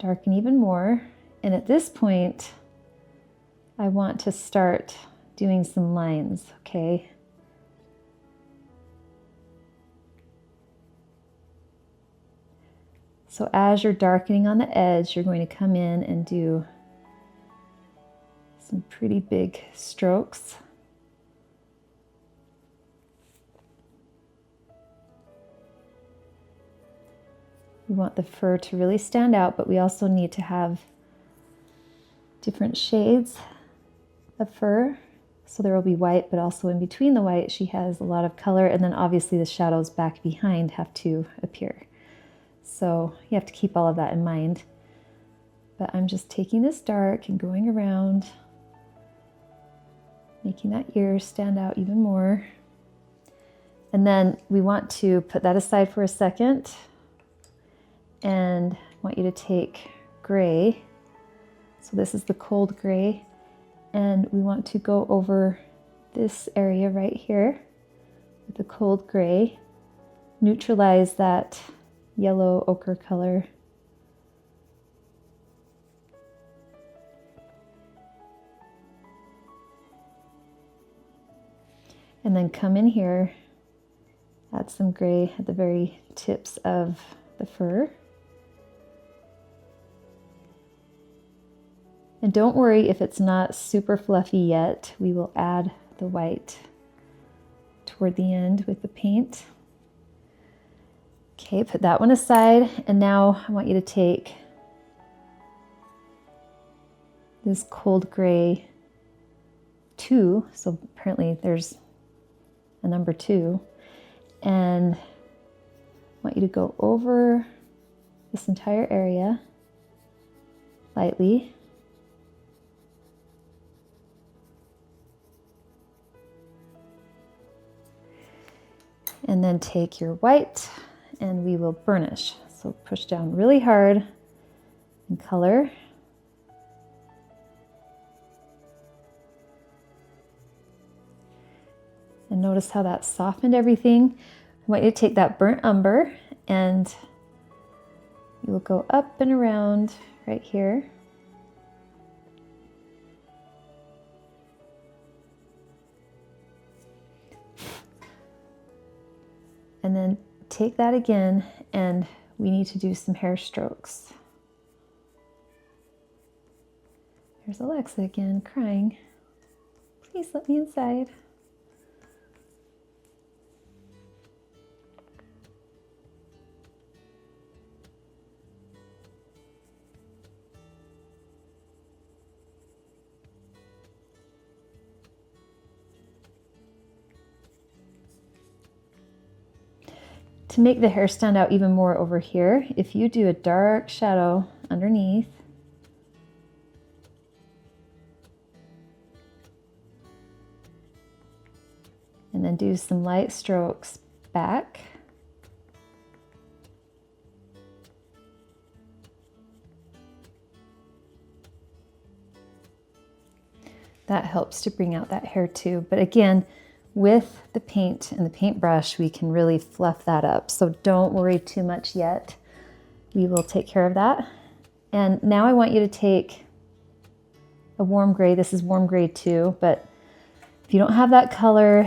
darken even more. And at this point, I want to start doing some lines, okay? So as you're darkening on the edge, you're going to come in and do some pretty big strokes. We want the fur to really stand out, but we also need to have different shades of fur. So there will be white, but also in between the white, she has a lot of color. And then obviously the shadows back behind have to appear. So you have to keep all of that in mind. But I'm just taking this dark and going around, making that ear stand out even more. And then we want to put that aside for a second. And I want you to take gray. So this is the cold gray. And we want to go over this area right here with the cold gray, neutralize that yellow ochre color. And then come in here, add some gray at the very tips of the fur. And don't worry if it's not super fluffy yet. We will add the white toward the end with the paint. Okay, put that one aside. And now I want you to take this cold gray 2. So apparently there's a number 2. And I want you to go over this entire area lightly. And then take your white and we will burnish. So push down really hard and color. And notice how that softened everything. I want you to take that burnt umber and you will go up and around right here. And then take that again, and we need to do some hair strokes. There's Alexa again, crying. Please let me inside. To make the hair stand out even more over here, if you do a dark shadow underneath, and then do some light strokes back, that helps to bring out that hair too. But again, with the paint and the paintbrush, we can really fluff that up. So don't worry too much yet. We will take care of that. And now I want you to take a warm gray. This is warm gray too, but if you don't have that color,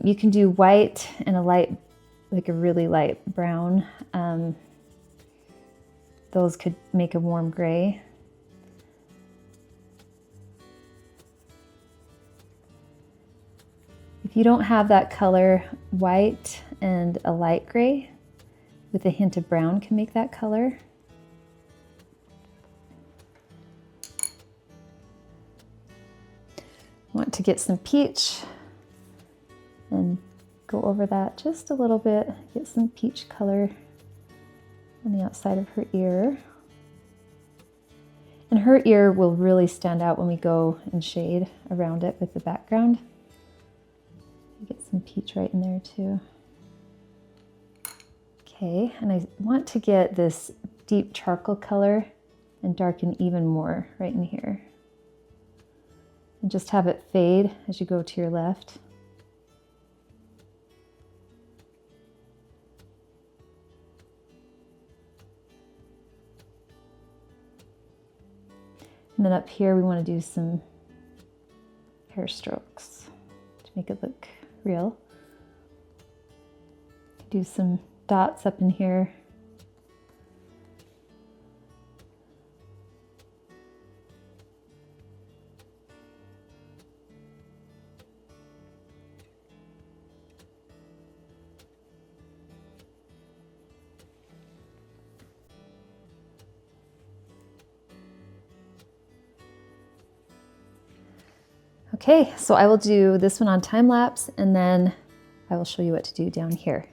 you can do white and a light, like a really light brown. The those could make a warm gray. If you don't have that color, white and a light gray with a hint of brown can make that color. Want to get some peach and go over that just a little bit, get some peach color on the outside of her ear. And her ear will really stand out when we go and shade around it with the background. Get some peach right in there too. Okay, and I want to get this deep charcoal color and darken even more right in here. And just have it fade as you go to your left. And then up here we want to do some hair strokes to make it look real. Do some dots up in here. Okay, so I will do this one on time lapse and then I will show you what to do down here.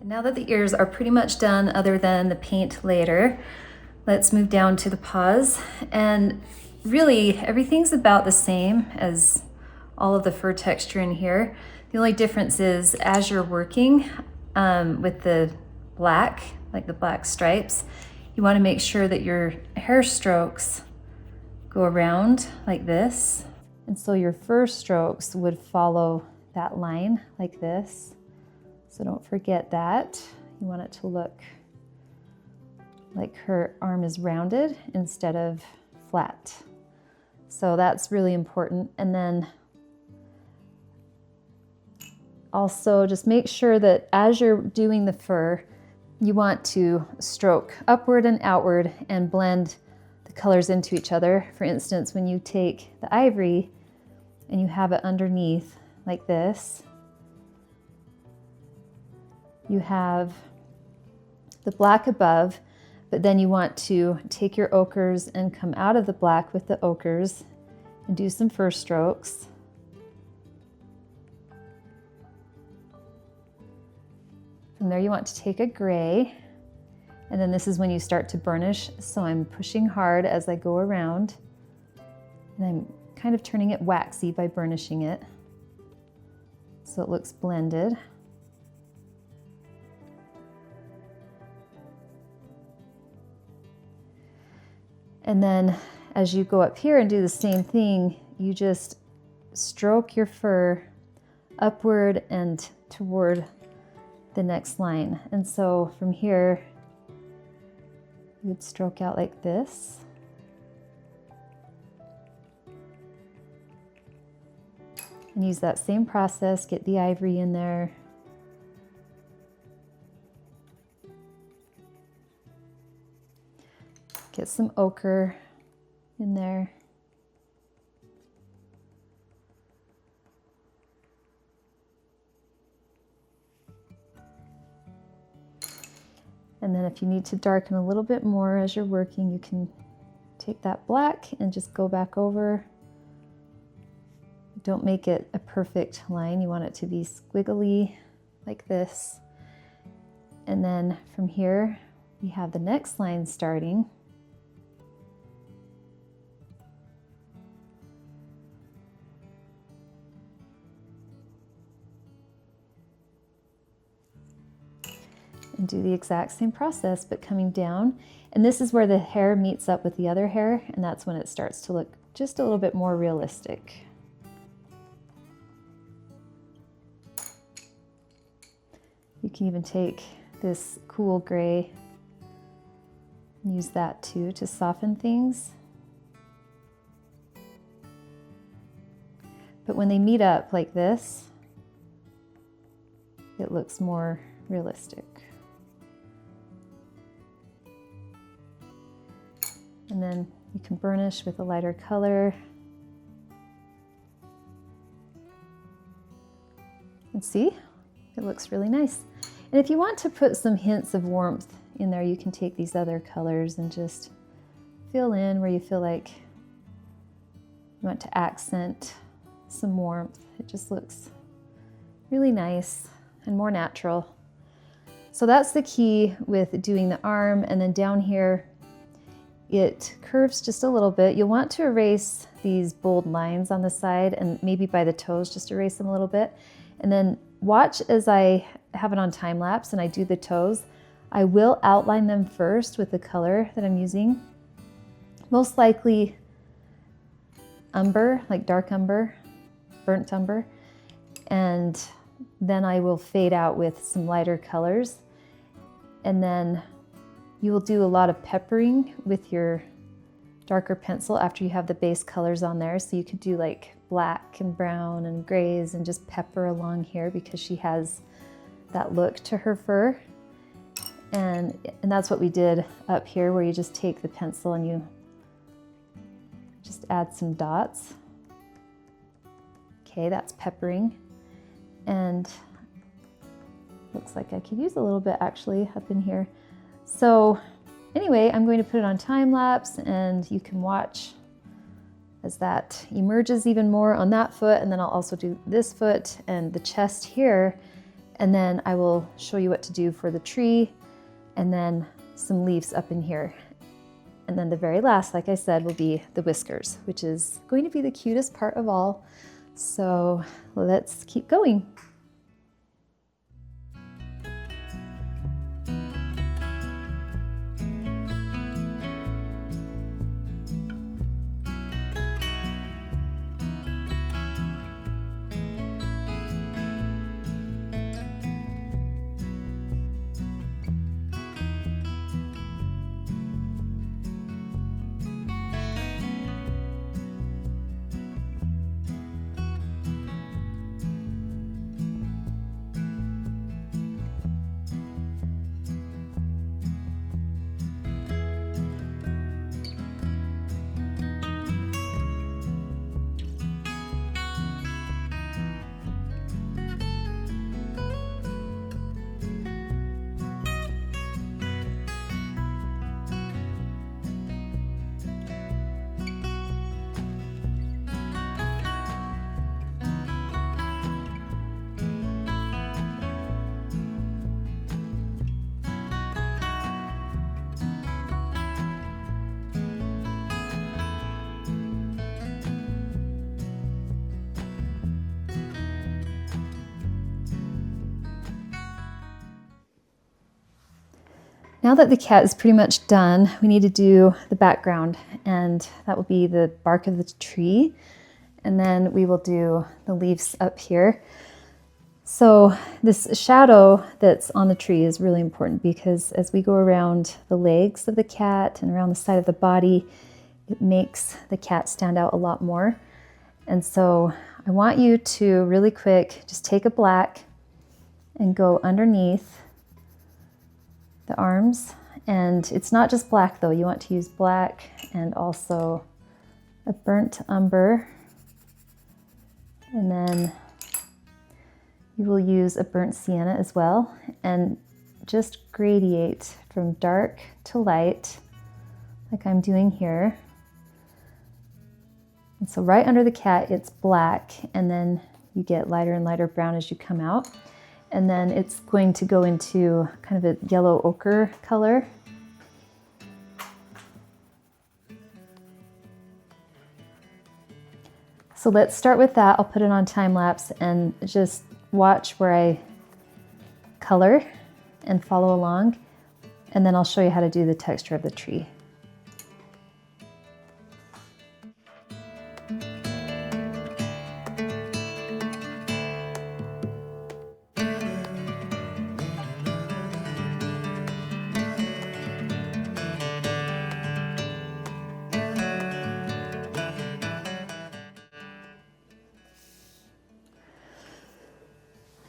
Now that the ears are pretty much done other than the paint later, let's move down to the paws. And really everything's about the same as all of the fur texture in here. The only difference is as you're working with the black, like the black stripes, you want to make sure that your hair strokes go around like this. And so your fur strokes would follow that line like this. So don't forget that. You want it to look like her arm is rounded instead of flat. So that's really important. And then also just make sure that as you're doing the fur, you want to stroke upward and outward and blend the colors into each other. For instance, when you take the ivory and you have it underneath like this, you have the black above, but then you want to take your ochres and come out of the black with the ochres and do some fur strokes. From there you want to take a gray, and then this is when you start to burnish. So I'm pushing hard as I go around, and I'm kind of turning it waxy by burnishing it so it looks blended. And then as you go up here and do the same thing, you just stroke your fur upward and toward the next line. And so from here, you would stroke out like this. And use that same process, get the ivory in there. Get some ochre in there. And then if you need to darken a little bit more as you're working, you can take that black and just go back over. Don't make it a perfect line. You want it to be squiggly like this. And then from here, we have the next line starting. and do the exact same process, but coming down. And this is where the hair meets up with the other hair, and that's when it starts to look just a little bit more realistic. You can even take this cool gray and use that too to soften things. But when they meet up like this, it looks more realistic. And then you can burnish with a lighter color. And see, it looks really nice. And if you want to put some hints of warmth in there, you can take these other colors and just fill in where you feel like you want to accent some warmth. It just looks really nice and more natural. So that's the key with doing the arm. And then down here, it curves just a little bit. You'll want to erase these bold lines on the side, and maybe by the toes, just erase them a little bit. And then watch as I have it on time lapse and I do the toes. I will outline them first with the color that I'm using. Most likely umber, like dark umber, burnt umber. And then I will fade out with some lighter colors. And then you will do a lot of peppering with your darker pencil after you have the base colors on there. So you could do like black and brown and grays and just pepper along here because she has that look to her fur. And that's what we did up here, where you just take the pencil and you just add some dots. Okay, that's peppering. And looks like I could use a little bit actually up in here. So anyway, I'm going to put it on time lapse, and you can watch as that emerges even more on that foot. And then I'll also do this foot and the chest here. And then I will show you what to do for the tree and then some leaves up in here. And then the very last, like I said, will be the whiskers, which is going to be the cutest part of all. So let's keep going. Now that the cat is pretty much done, we need to do the background, and that will be the bark of the tree. And then we will do the leaves up here. So this shadow that's on the tree is really important, because as we go around the legs of the cat and around the side of the body, it makes the cat stand out a lot more. And so I want you to really quick just take a black and go underneath the arms. And it's not just black though, you want to use black and also a burnt umber. And then you will use a burnt sienna as well, and just gradiate from dark to light like I'm doing here. And so right under the cat it's black, and then you get lighter and lighter brown as you come out. And then it's going to go into kind of a yellow ochre color. So let's start with that. I'll put it on time lapse and just watch where I color. and follow along, and then I'll show you how to do the texture of the tree.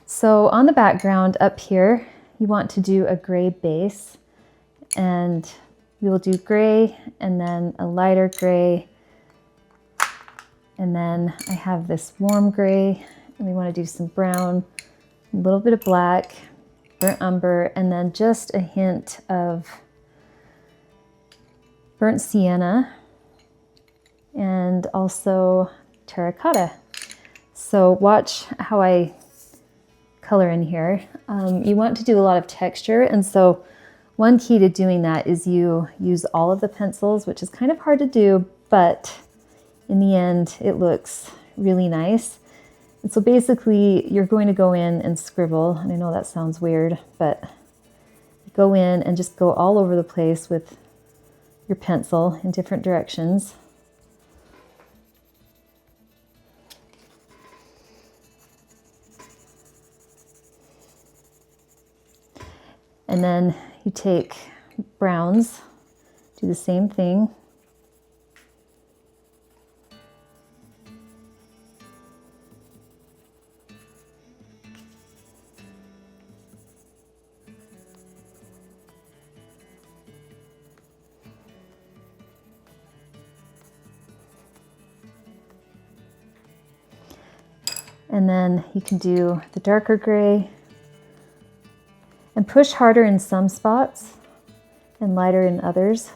So on the background up here, you want to do a gray base, and we will do gray and then a lighter gray. And then I have this warm gray, and we want to do some brown, a little bit of black, burnt umber, and then just a hint of burnt sienna and also terracotta. So watch how I color in here. You want to do a lot of texture, and so one key to doing that is you use all of the pencils, which is kind of hard to do, but in the end it looks really nice. And so basically you're going to go in and scribble, and I know that sounds weird, but go in and just go all over the place with your pencil in different directions. And then you take browns, do the same thing. And then you can do the darker gray and push harder in some spots and lighter in others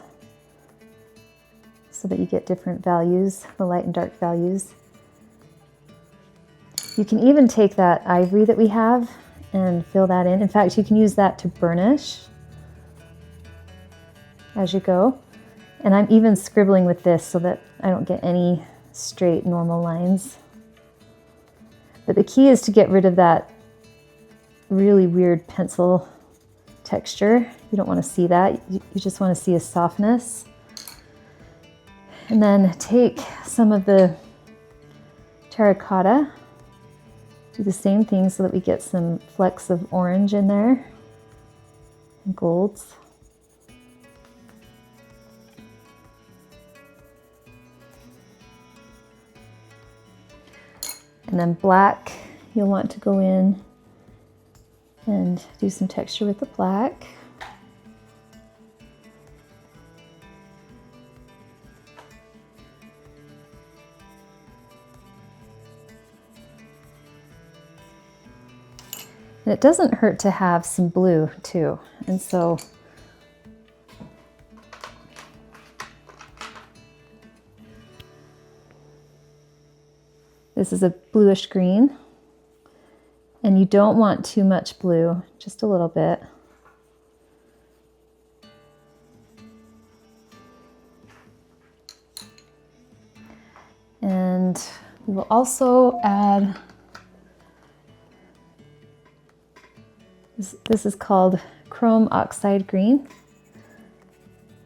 so that you get different values, the light and dark values. You can even take that ivory that we have and fill that in. In fact, you can use that to burnish as you go. And I'm even scribbling with this so that I don't get any straight normal lines. But the key is to get rid of that really weird pencil texture. You don't want to see that. You just want to see a softness. And then take some of the terracotta, do the same thing so that we get some flecks of orange in there and golds. And then black, you'll want to go in and do some texture with the black. And it doesn't hurt to have some blue too. And so this is a bluish green. And you don't want too much blue, just a little bit. And we will also add, this is called chrome oxide green,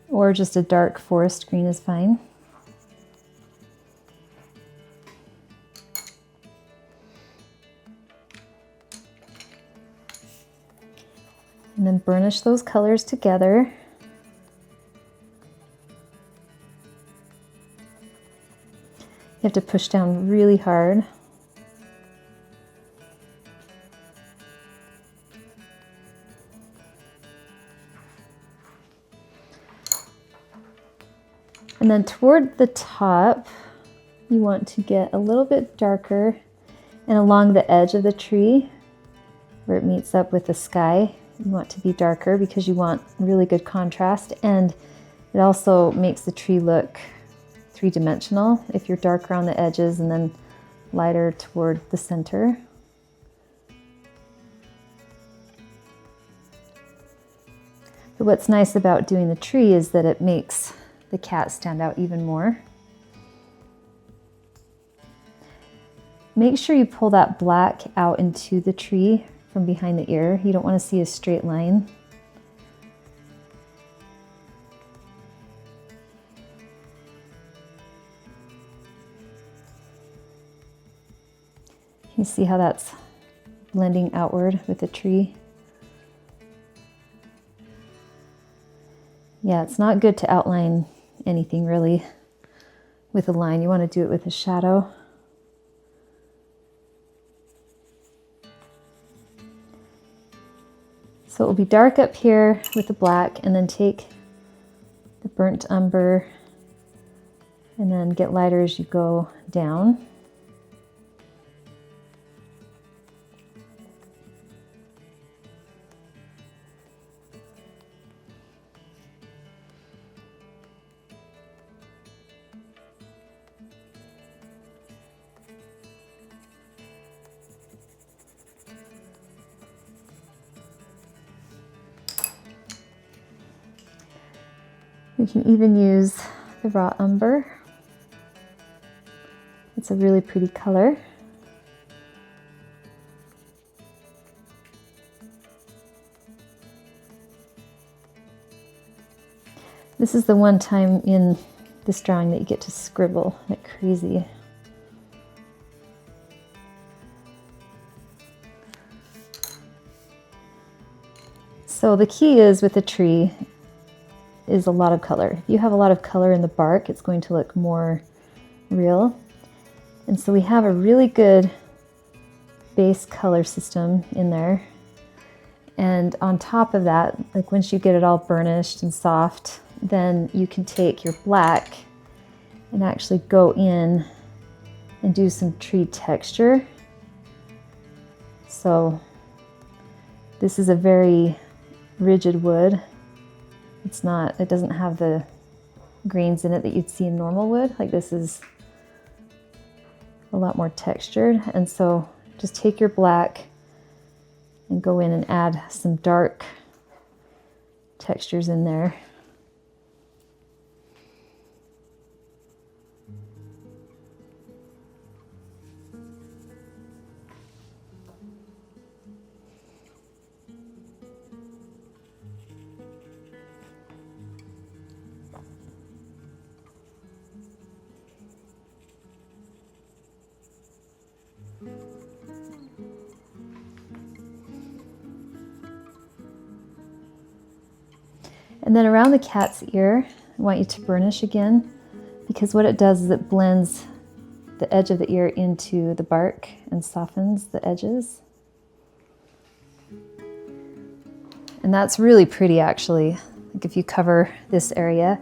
or just a dark forest green is fine. And then burnish those colors together. You have to push down really hard. And then toward the top, you want to get a little bit darker, and along the edge of the tree where it meets up with the sky, you want to be darker because you want really good contrast, and it also makes the tree look three-dimensional if you're darker on the edges and then lighter toward the center. But what's nice about doing the tree is that it makes the cat stand out even more. Make sure you pull that black out into the tree from behind the ear. You don't want to see a straight line. You see how that's blending outward with the tree? Yeah, it's not good to outline anything really with a line. You want to do it with a shadow. So it will be dark up here with the black, and then take the burnt umber and then get lighter as you go down. We can even use the raw umber. It's a really pretty color. This is the one time in this drawing that you get to scribble like crazy. So the key is with the tree is a lot of color. If you have a lot of color in the bark, it's going to look more real. And so we have a really good base color system in there. And on top of that, like once you get it all burnished and soft, then you can take your black and actually go in and do some tree texture. So this is a very rigid wood. It doesn't have the grains in it that you'd see in normal wood. Like this is a lot more textured. And so just take your black and go in and add some dark textures in there. And then around the cat's ear, I want you to burnish again, because what it does is it blends the edge of the ear into the bark and softens the edges. And that's really pretty actually. Like if you cover this area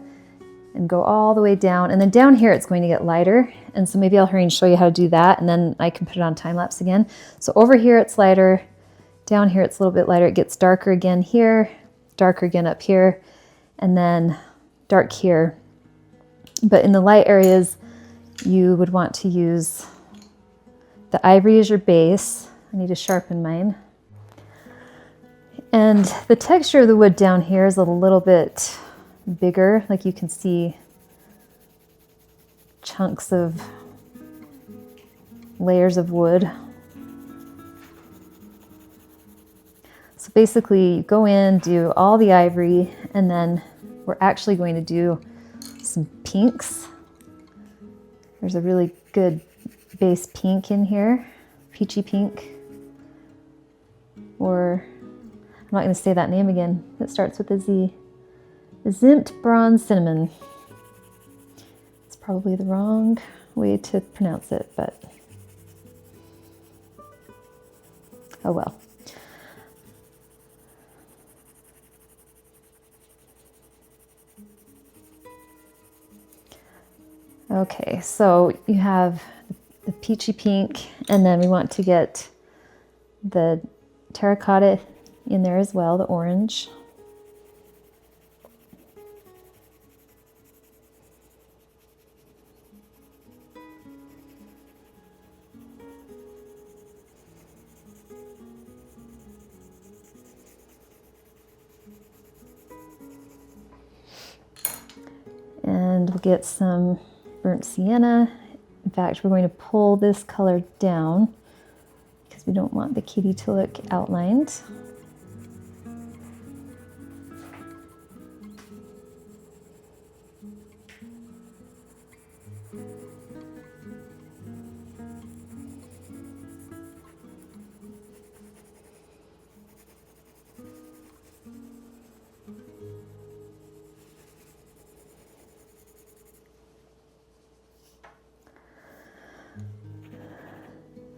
and go all the way down, and then down here it's going to get lighter. And so maybe I'll hurry and show you how to do that, and then I can put it on time lapse again. So over here it's lighter, down here it's a little bit lighter. It gets darker again here, darker again up here, and then dark here. But in the light areas, you would want to use the ivory as your base. I need to sharpen mine. And the texture of the wood down here is a little bit bigger. Like you can see chunks of layers of wood. So basically, go in, do all the ivory, and then we're actually going to do some pinks. There's a really good base pink in here, peachy pink. Or, I'm not going to say that name again. It starts with a Z. Zimt Bronze Cinnamon. It's probably the wrong way to pronounce it, but oh well. Okay, so you have the peachy pink, and then we want to get the terracotta in there as well, the orange. And we'll get some burnt sienna. In fact, we're going to pull this color down because We don't want the kitty to look outlined.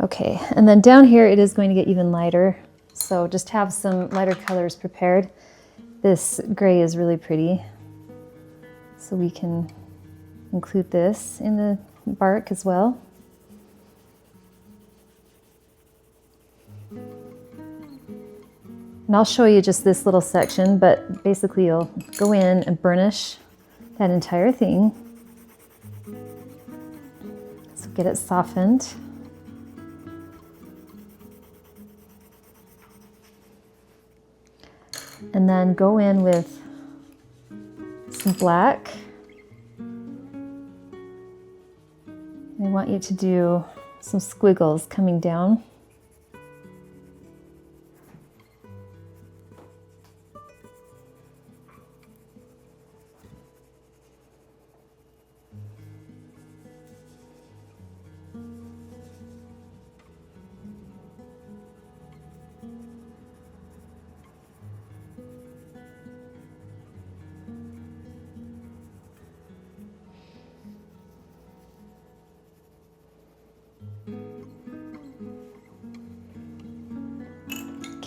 Okay, and then down here it is going to get even lighter, so just have some lighter colors prepared. This gray is really pretty, so we can include this in the bark as well. And I'll show you just this little section, but basically you'll go in and burnish that entire thing. So get it softened. And then go in with some black. I want you to do some squiggles coming down.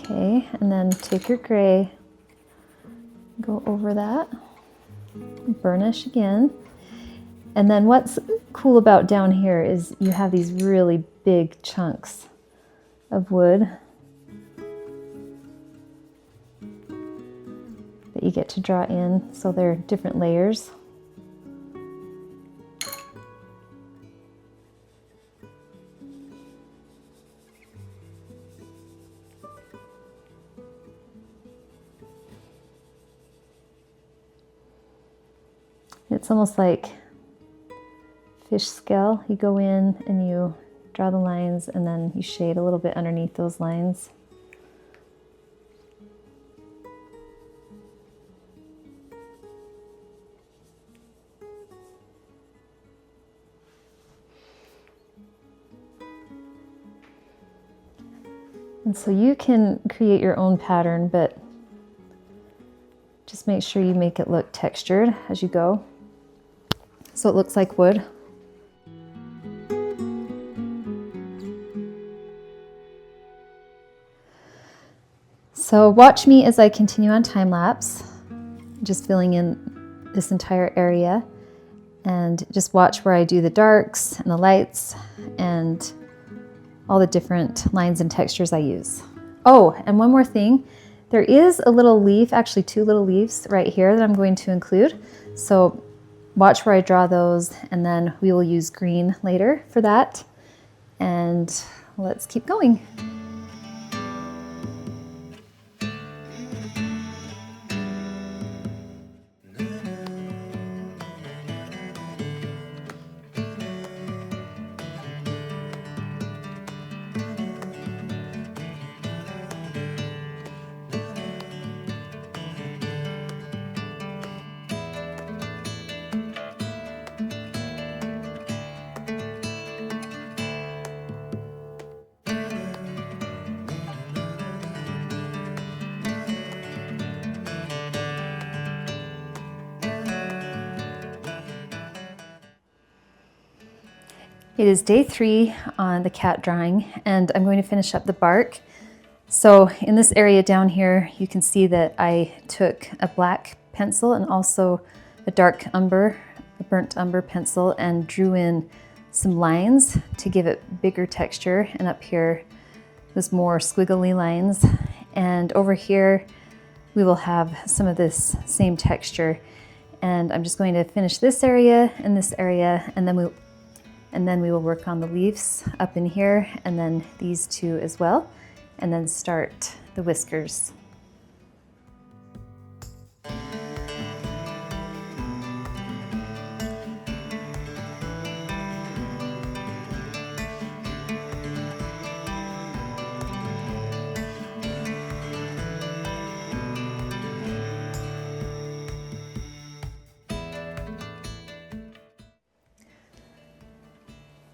Okay, and then take your gray, go over that, burnish again. And then what's cool about down here is you have these really big chunks of wood that you get to draw in, so they're different layers. It's almost like fish scale. You go in and you draw the lines and then you shade a little bit underneath those lines. And so you can create your own pattern, but just make sure you make it look textured as you go, so it looks like wood. So watch me as I continue on time lapse, just filling in this entire area, and just watch where I do the darks and the lights and all the different lines and textures I use. Oh, and one more thing. There is a little leaf, actually two little leaves right here that I'm going to include. So watch where I draw those, and then we will use green later for that. And let's keep going. It is day 3 on the cat drawing, and I'm going to finish up the bark. So in this area down here, you can see that I took a black pencil and also a dark umber, a burnt umber pencil, and drew in some lines to give it bigger texture. And up here, there's more squiggly lines. And over here, we will have some of this same texture. And I'm just going to finish this area and this area, and then we will work on the leaves up in here, and then these two as well, and then start the whiskers.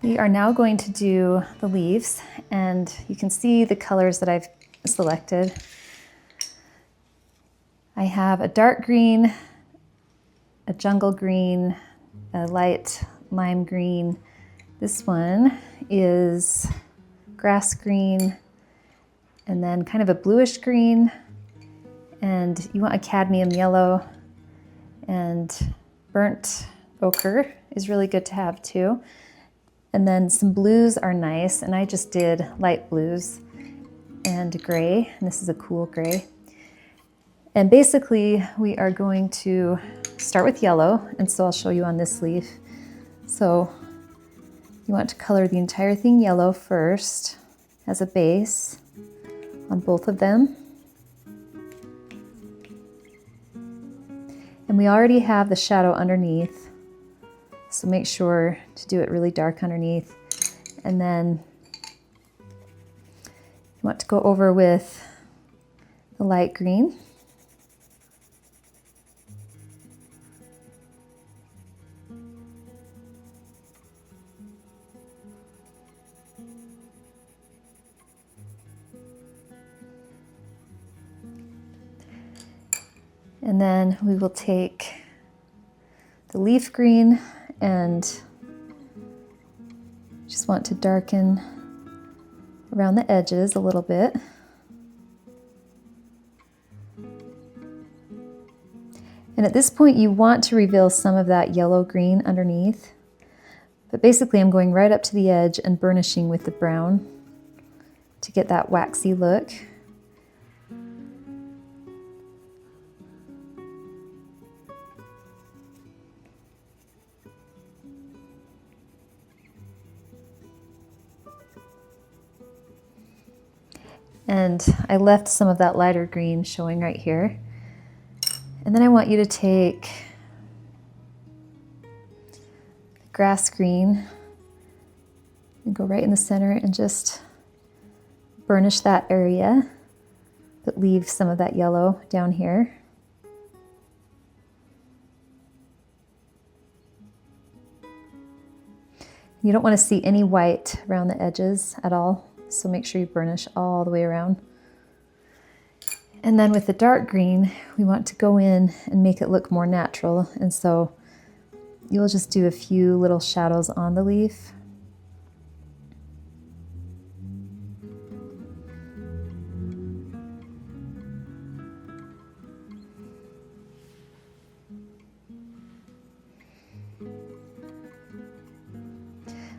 We are now going to do the leaves, and you can see the colors that I've selected. I have a dark green, a jungle green, a light lime green. This one is grass green, and then kind of a bluish green, and you want a cadmium yellow, and burnt ochre is really good to have too. And then some blues are nice, and I just did light blues and gray, and this is a cool gray. And basically we are going to start with yellow, and so I'll show you on this leaf. So you want to color the entire thing yellow first as a base on both of them. And we already have the shadow underneath, so make sure to do it really dark underneath. And then you want to go over with the light green. And then we will take the leaf green and just want to darken around the edges a little bit. And at this point you want to reveal some of that yellow green underneath. But basically I'm going right up to the edge and burnishing with the brown to get that waxy look. And I left some of that lighter green showing right here. And then I want you to take grass green and go right in the center and just burnish that area, but leave some of that yellow down here. You don't want to see any white around the edges at all, so make sure you burnish all the way around. And then with the dark green, we want to go in and make it look more natural, and so you'll just do a few little shadows on the leaf.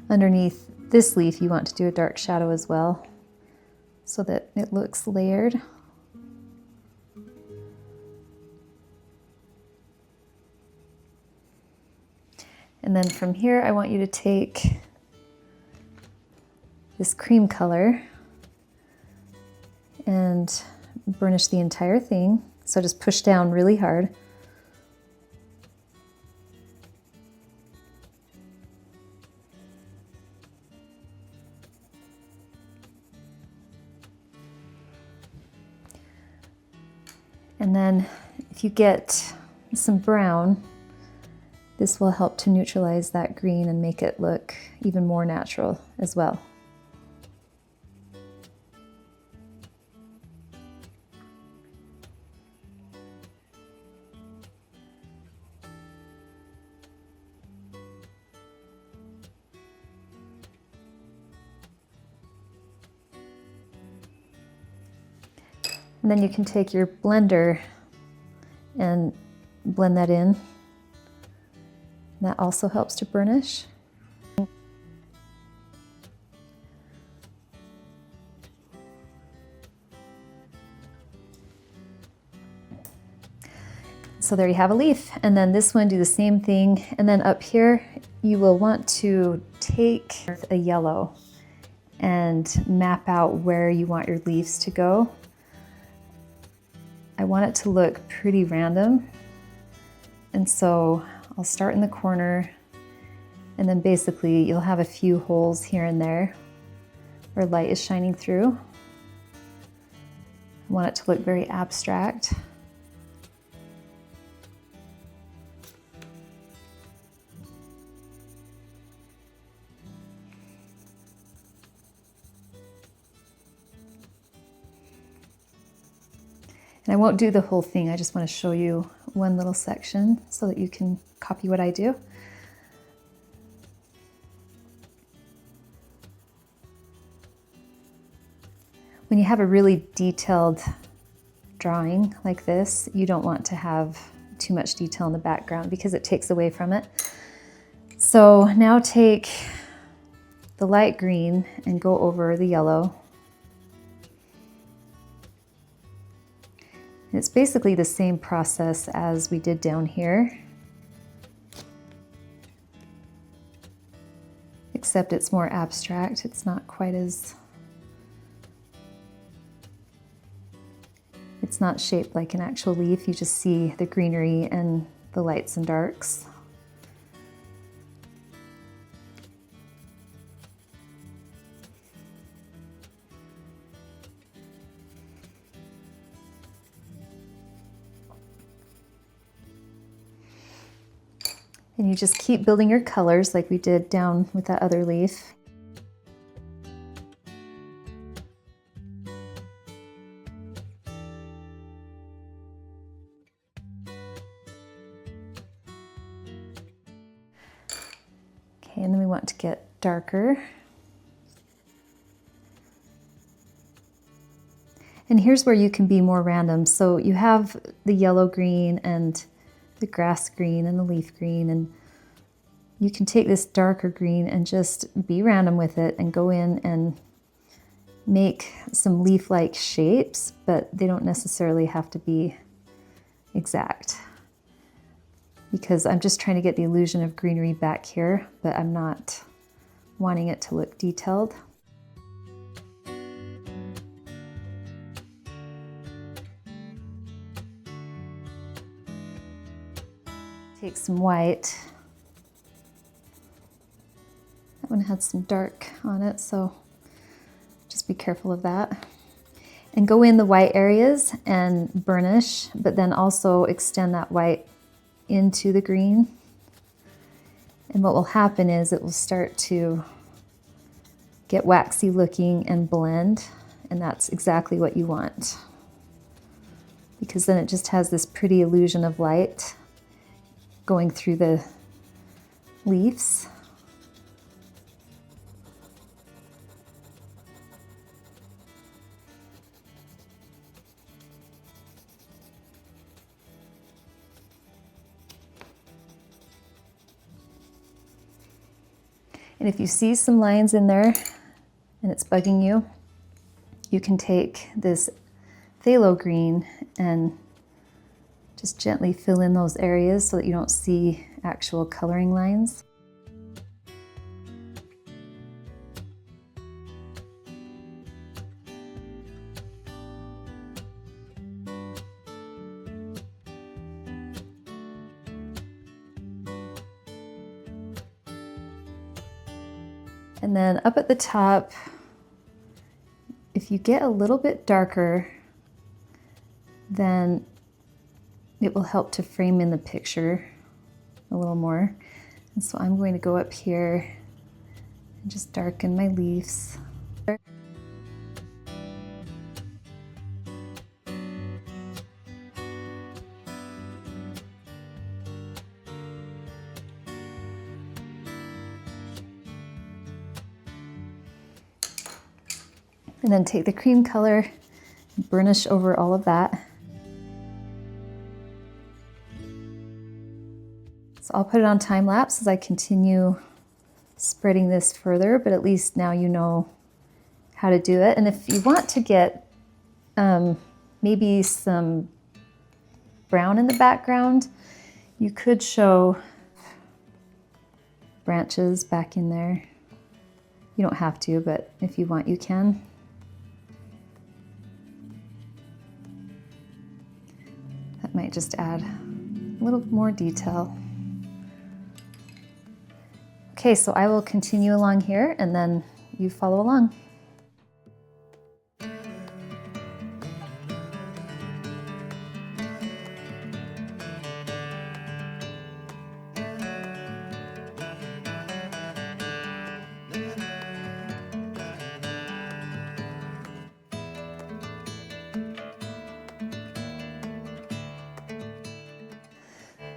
Underneath this leaf, you want to do a dark shadow as well, so that it looks layered. And then from here, I want you to take this cream color and burnish the entire thing. So just push down really hard. And then if you get some brown, this will help to neutralize that green and make it look even more natural as well. And then you can take your blender and blend that in. That also helps to burnish. So there you have a leaf. And then this one, do the same thing. And then up here, you will want to take a yellow and map out where you want your leaves to go. I want it to look pretty random. And so I'll start in the corner, and then basically you'll have a few holes here and there where light is shining through. I want it to look very abstract. And I won't do the whole thing, I just want to show you one little section so that you can copy what I do. When you have a really detailed drawing like this, you don't want to have too much detail in the background because it takes away from it. So now take the light green and go over the yellow. And it's basically the same process as we did down here, except it's more abstract. It's not quite as, it's not shaped like an actual leaf. You just see the greenery and the lights and darks. And you just keep building your colors like we did down with that other leaf. Okay, and then we want to get darker. And here's where you can be more random. So you have the yellow green and the grass green and the leaf green, and you can take this darker green and just be random with it and go in and make some leaf-like shapes, but they don't necessarily have to be exact, because I'm just trying to get the illusion of greenery back here, but I'm not wanting it to look detailed. Take some white. That one had some dark on it, so just be careful of that. And go in the white areas and burnish, but then also extend that white into the green. And what will happen is it will start to get waxy looking and blend, and that's exactly what you want, because then it just has this pretty illusion of light going through the leaves. And if you see some lines in there and it's bugging you, you can take this phthalo green and just gently fill in those areas so that you don't see actual coloring lines. And then up at the top, if you get a little bit darker, then it will help to frame in the picture a little more. And so I'm going to go up here and just darken my leaves. And then take the cream color, burnish over all of that. So I'll put it on time lapse as I continue spreading this further, but at least now you know how to do it. And if you want to get maybe some brown in the background, you could show branches back in there. You don't have to, but if you want, you can. That might just add a little more detail. Okay, so I will continue along here and then you follow along.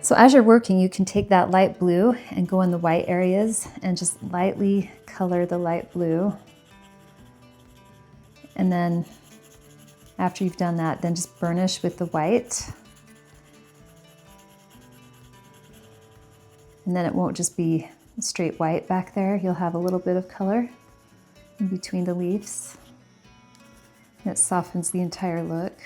So as you're working, you can take that light blue and go in the white areas and just lightly color the light blue. And then after you've done that, then just burnish with the white. And then it won't just be straight white back there. You'll have a little bit of color in between the leaves. And it softens the entire look.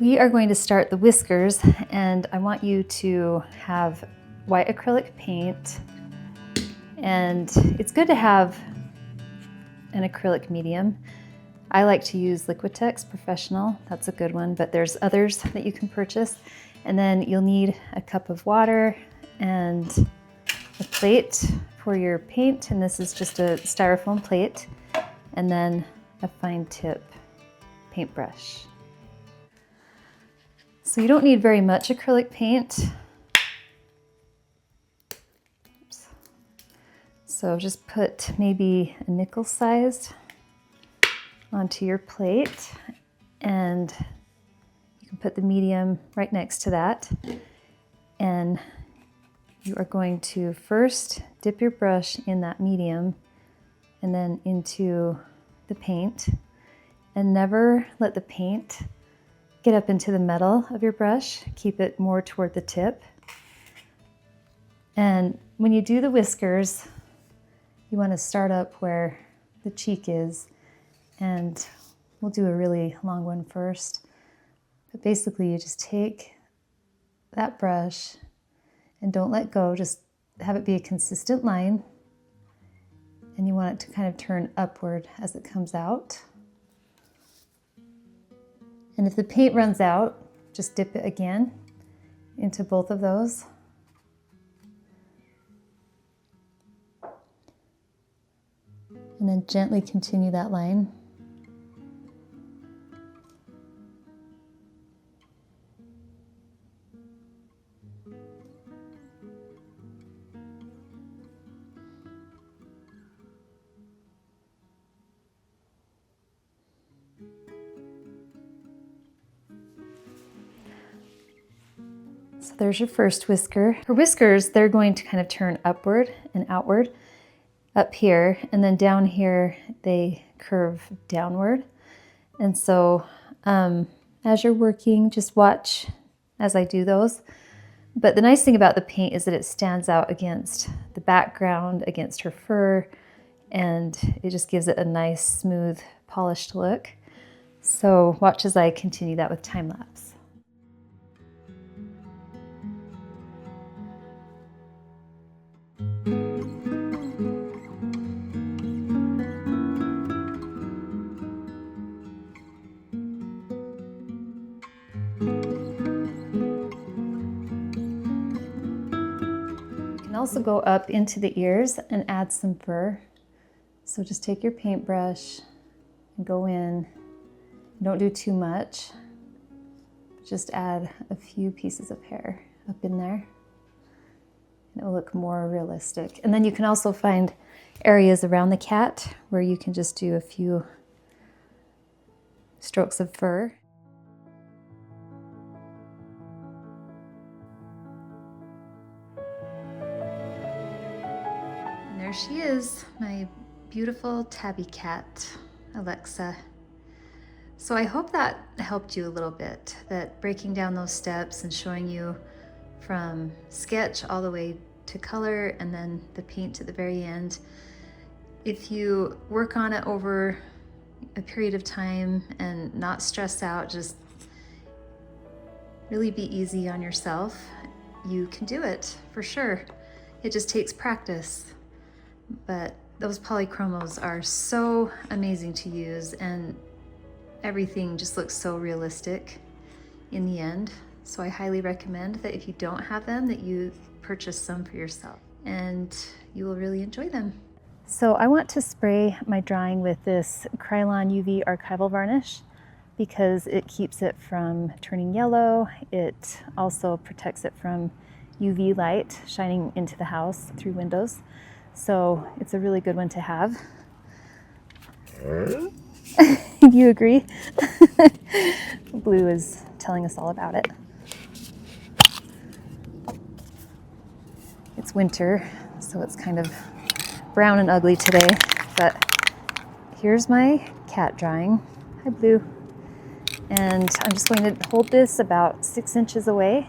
We are going to start the whiskers, and I want you to have white acrylic paint, and it's good to have an acrylic medium. I like to use Liquitex Professional, that's a good one, but there's others that you can purchase. And then you'll need a cup of water and a plate for your paint, and this is just a styrofoam plate, and then a fine tip paintbrush. So you don't need very much acrylic paint. Oops. So just put maybe a nickel sized onto your plate, and you can put the medium right next to that. And you are going to first dip your brush in that medium and then into the paint, and never let the paint get up into the metal of your brush. Keep it more toward the tip. And when you do the whiskers, you want to start up where the cheek is, and we'll do a really long one first. But basically you just take that brush and don't let go, just have it be a consistent line, and you want it to kind of turn upward as it comes out. And if the paint runs out, just dip it again into both of those. And then gently continue that line. So there's your first whisker. For whiskers, they're going to kind of turn upward and outward up here, and then down here they curve downward. And so as you're working, just watch as I do those. But the nice thing about the paint is that it stands out against the background, against her fur, and it just gives it a nice, smooth, polished look. So watch as I continue that with time lapse. Also go up into the ears and add some fur. So just take your paintbrush and go in. Don't do too much. Just add a few pieces of hair up in there. And it will look more realistic. And then you can also find areas around the cat where you can just do a few strokes of fur. There she is, my beautiful tabby cat, Alexa. So I hope that helped you a little bit, that breaking down those steps and showing you from sketch all the way to color and then the paint at the very end. If you work on it over a period of time and not stress out, just really be easy on yourself, you can do it for sure. It just takes practice. But those Polychromos are so amazing to use, and everything just looks so realistic in the end. So I highly recommend that if you don't have them, that you purchase some for yourself, and you will really enjoy them. So I want to spray my drawing with this Krylon UV archival varnish because it keeps it from turning yellow. It also protects it from UV light shining into the house through windows. So it's a really good one to have. Do you agree? Blue is telling us all about it. It's winter, so it's kind of brown and ugly today, but here's my cat drawing. Hi, Blue. And I'm just going to hold this about 6 inches away,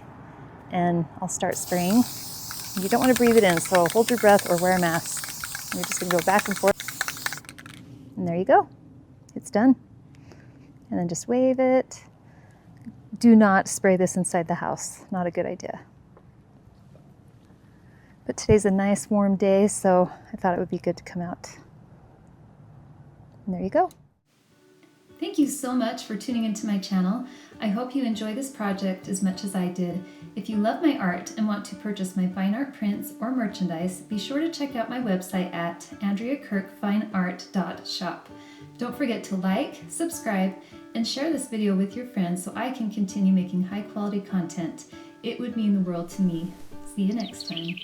and I'll start spraying. You don't want to breathe it in, so hold your breath or wear a mask. You're just going to go back and forth. And there you go. It's done. And then just wave it. Do not spray this inside the house. Not a good idea. But today's a nice warm day, so I thought it would be good to come out. And there you go. Thank you so much for tuning into my channel. I hope you enjoy this project as much as I did. If you love my art and want to purchase my fine art prints or merchandise, be sure to check out my website at andreakirkfineart.shop. Don't forget to like, subscribe, and share this video with your friends so I can continue making high quality content. It would mean the world to me. See you next time.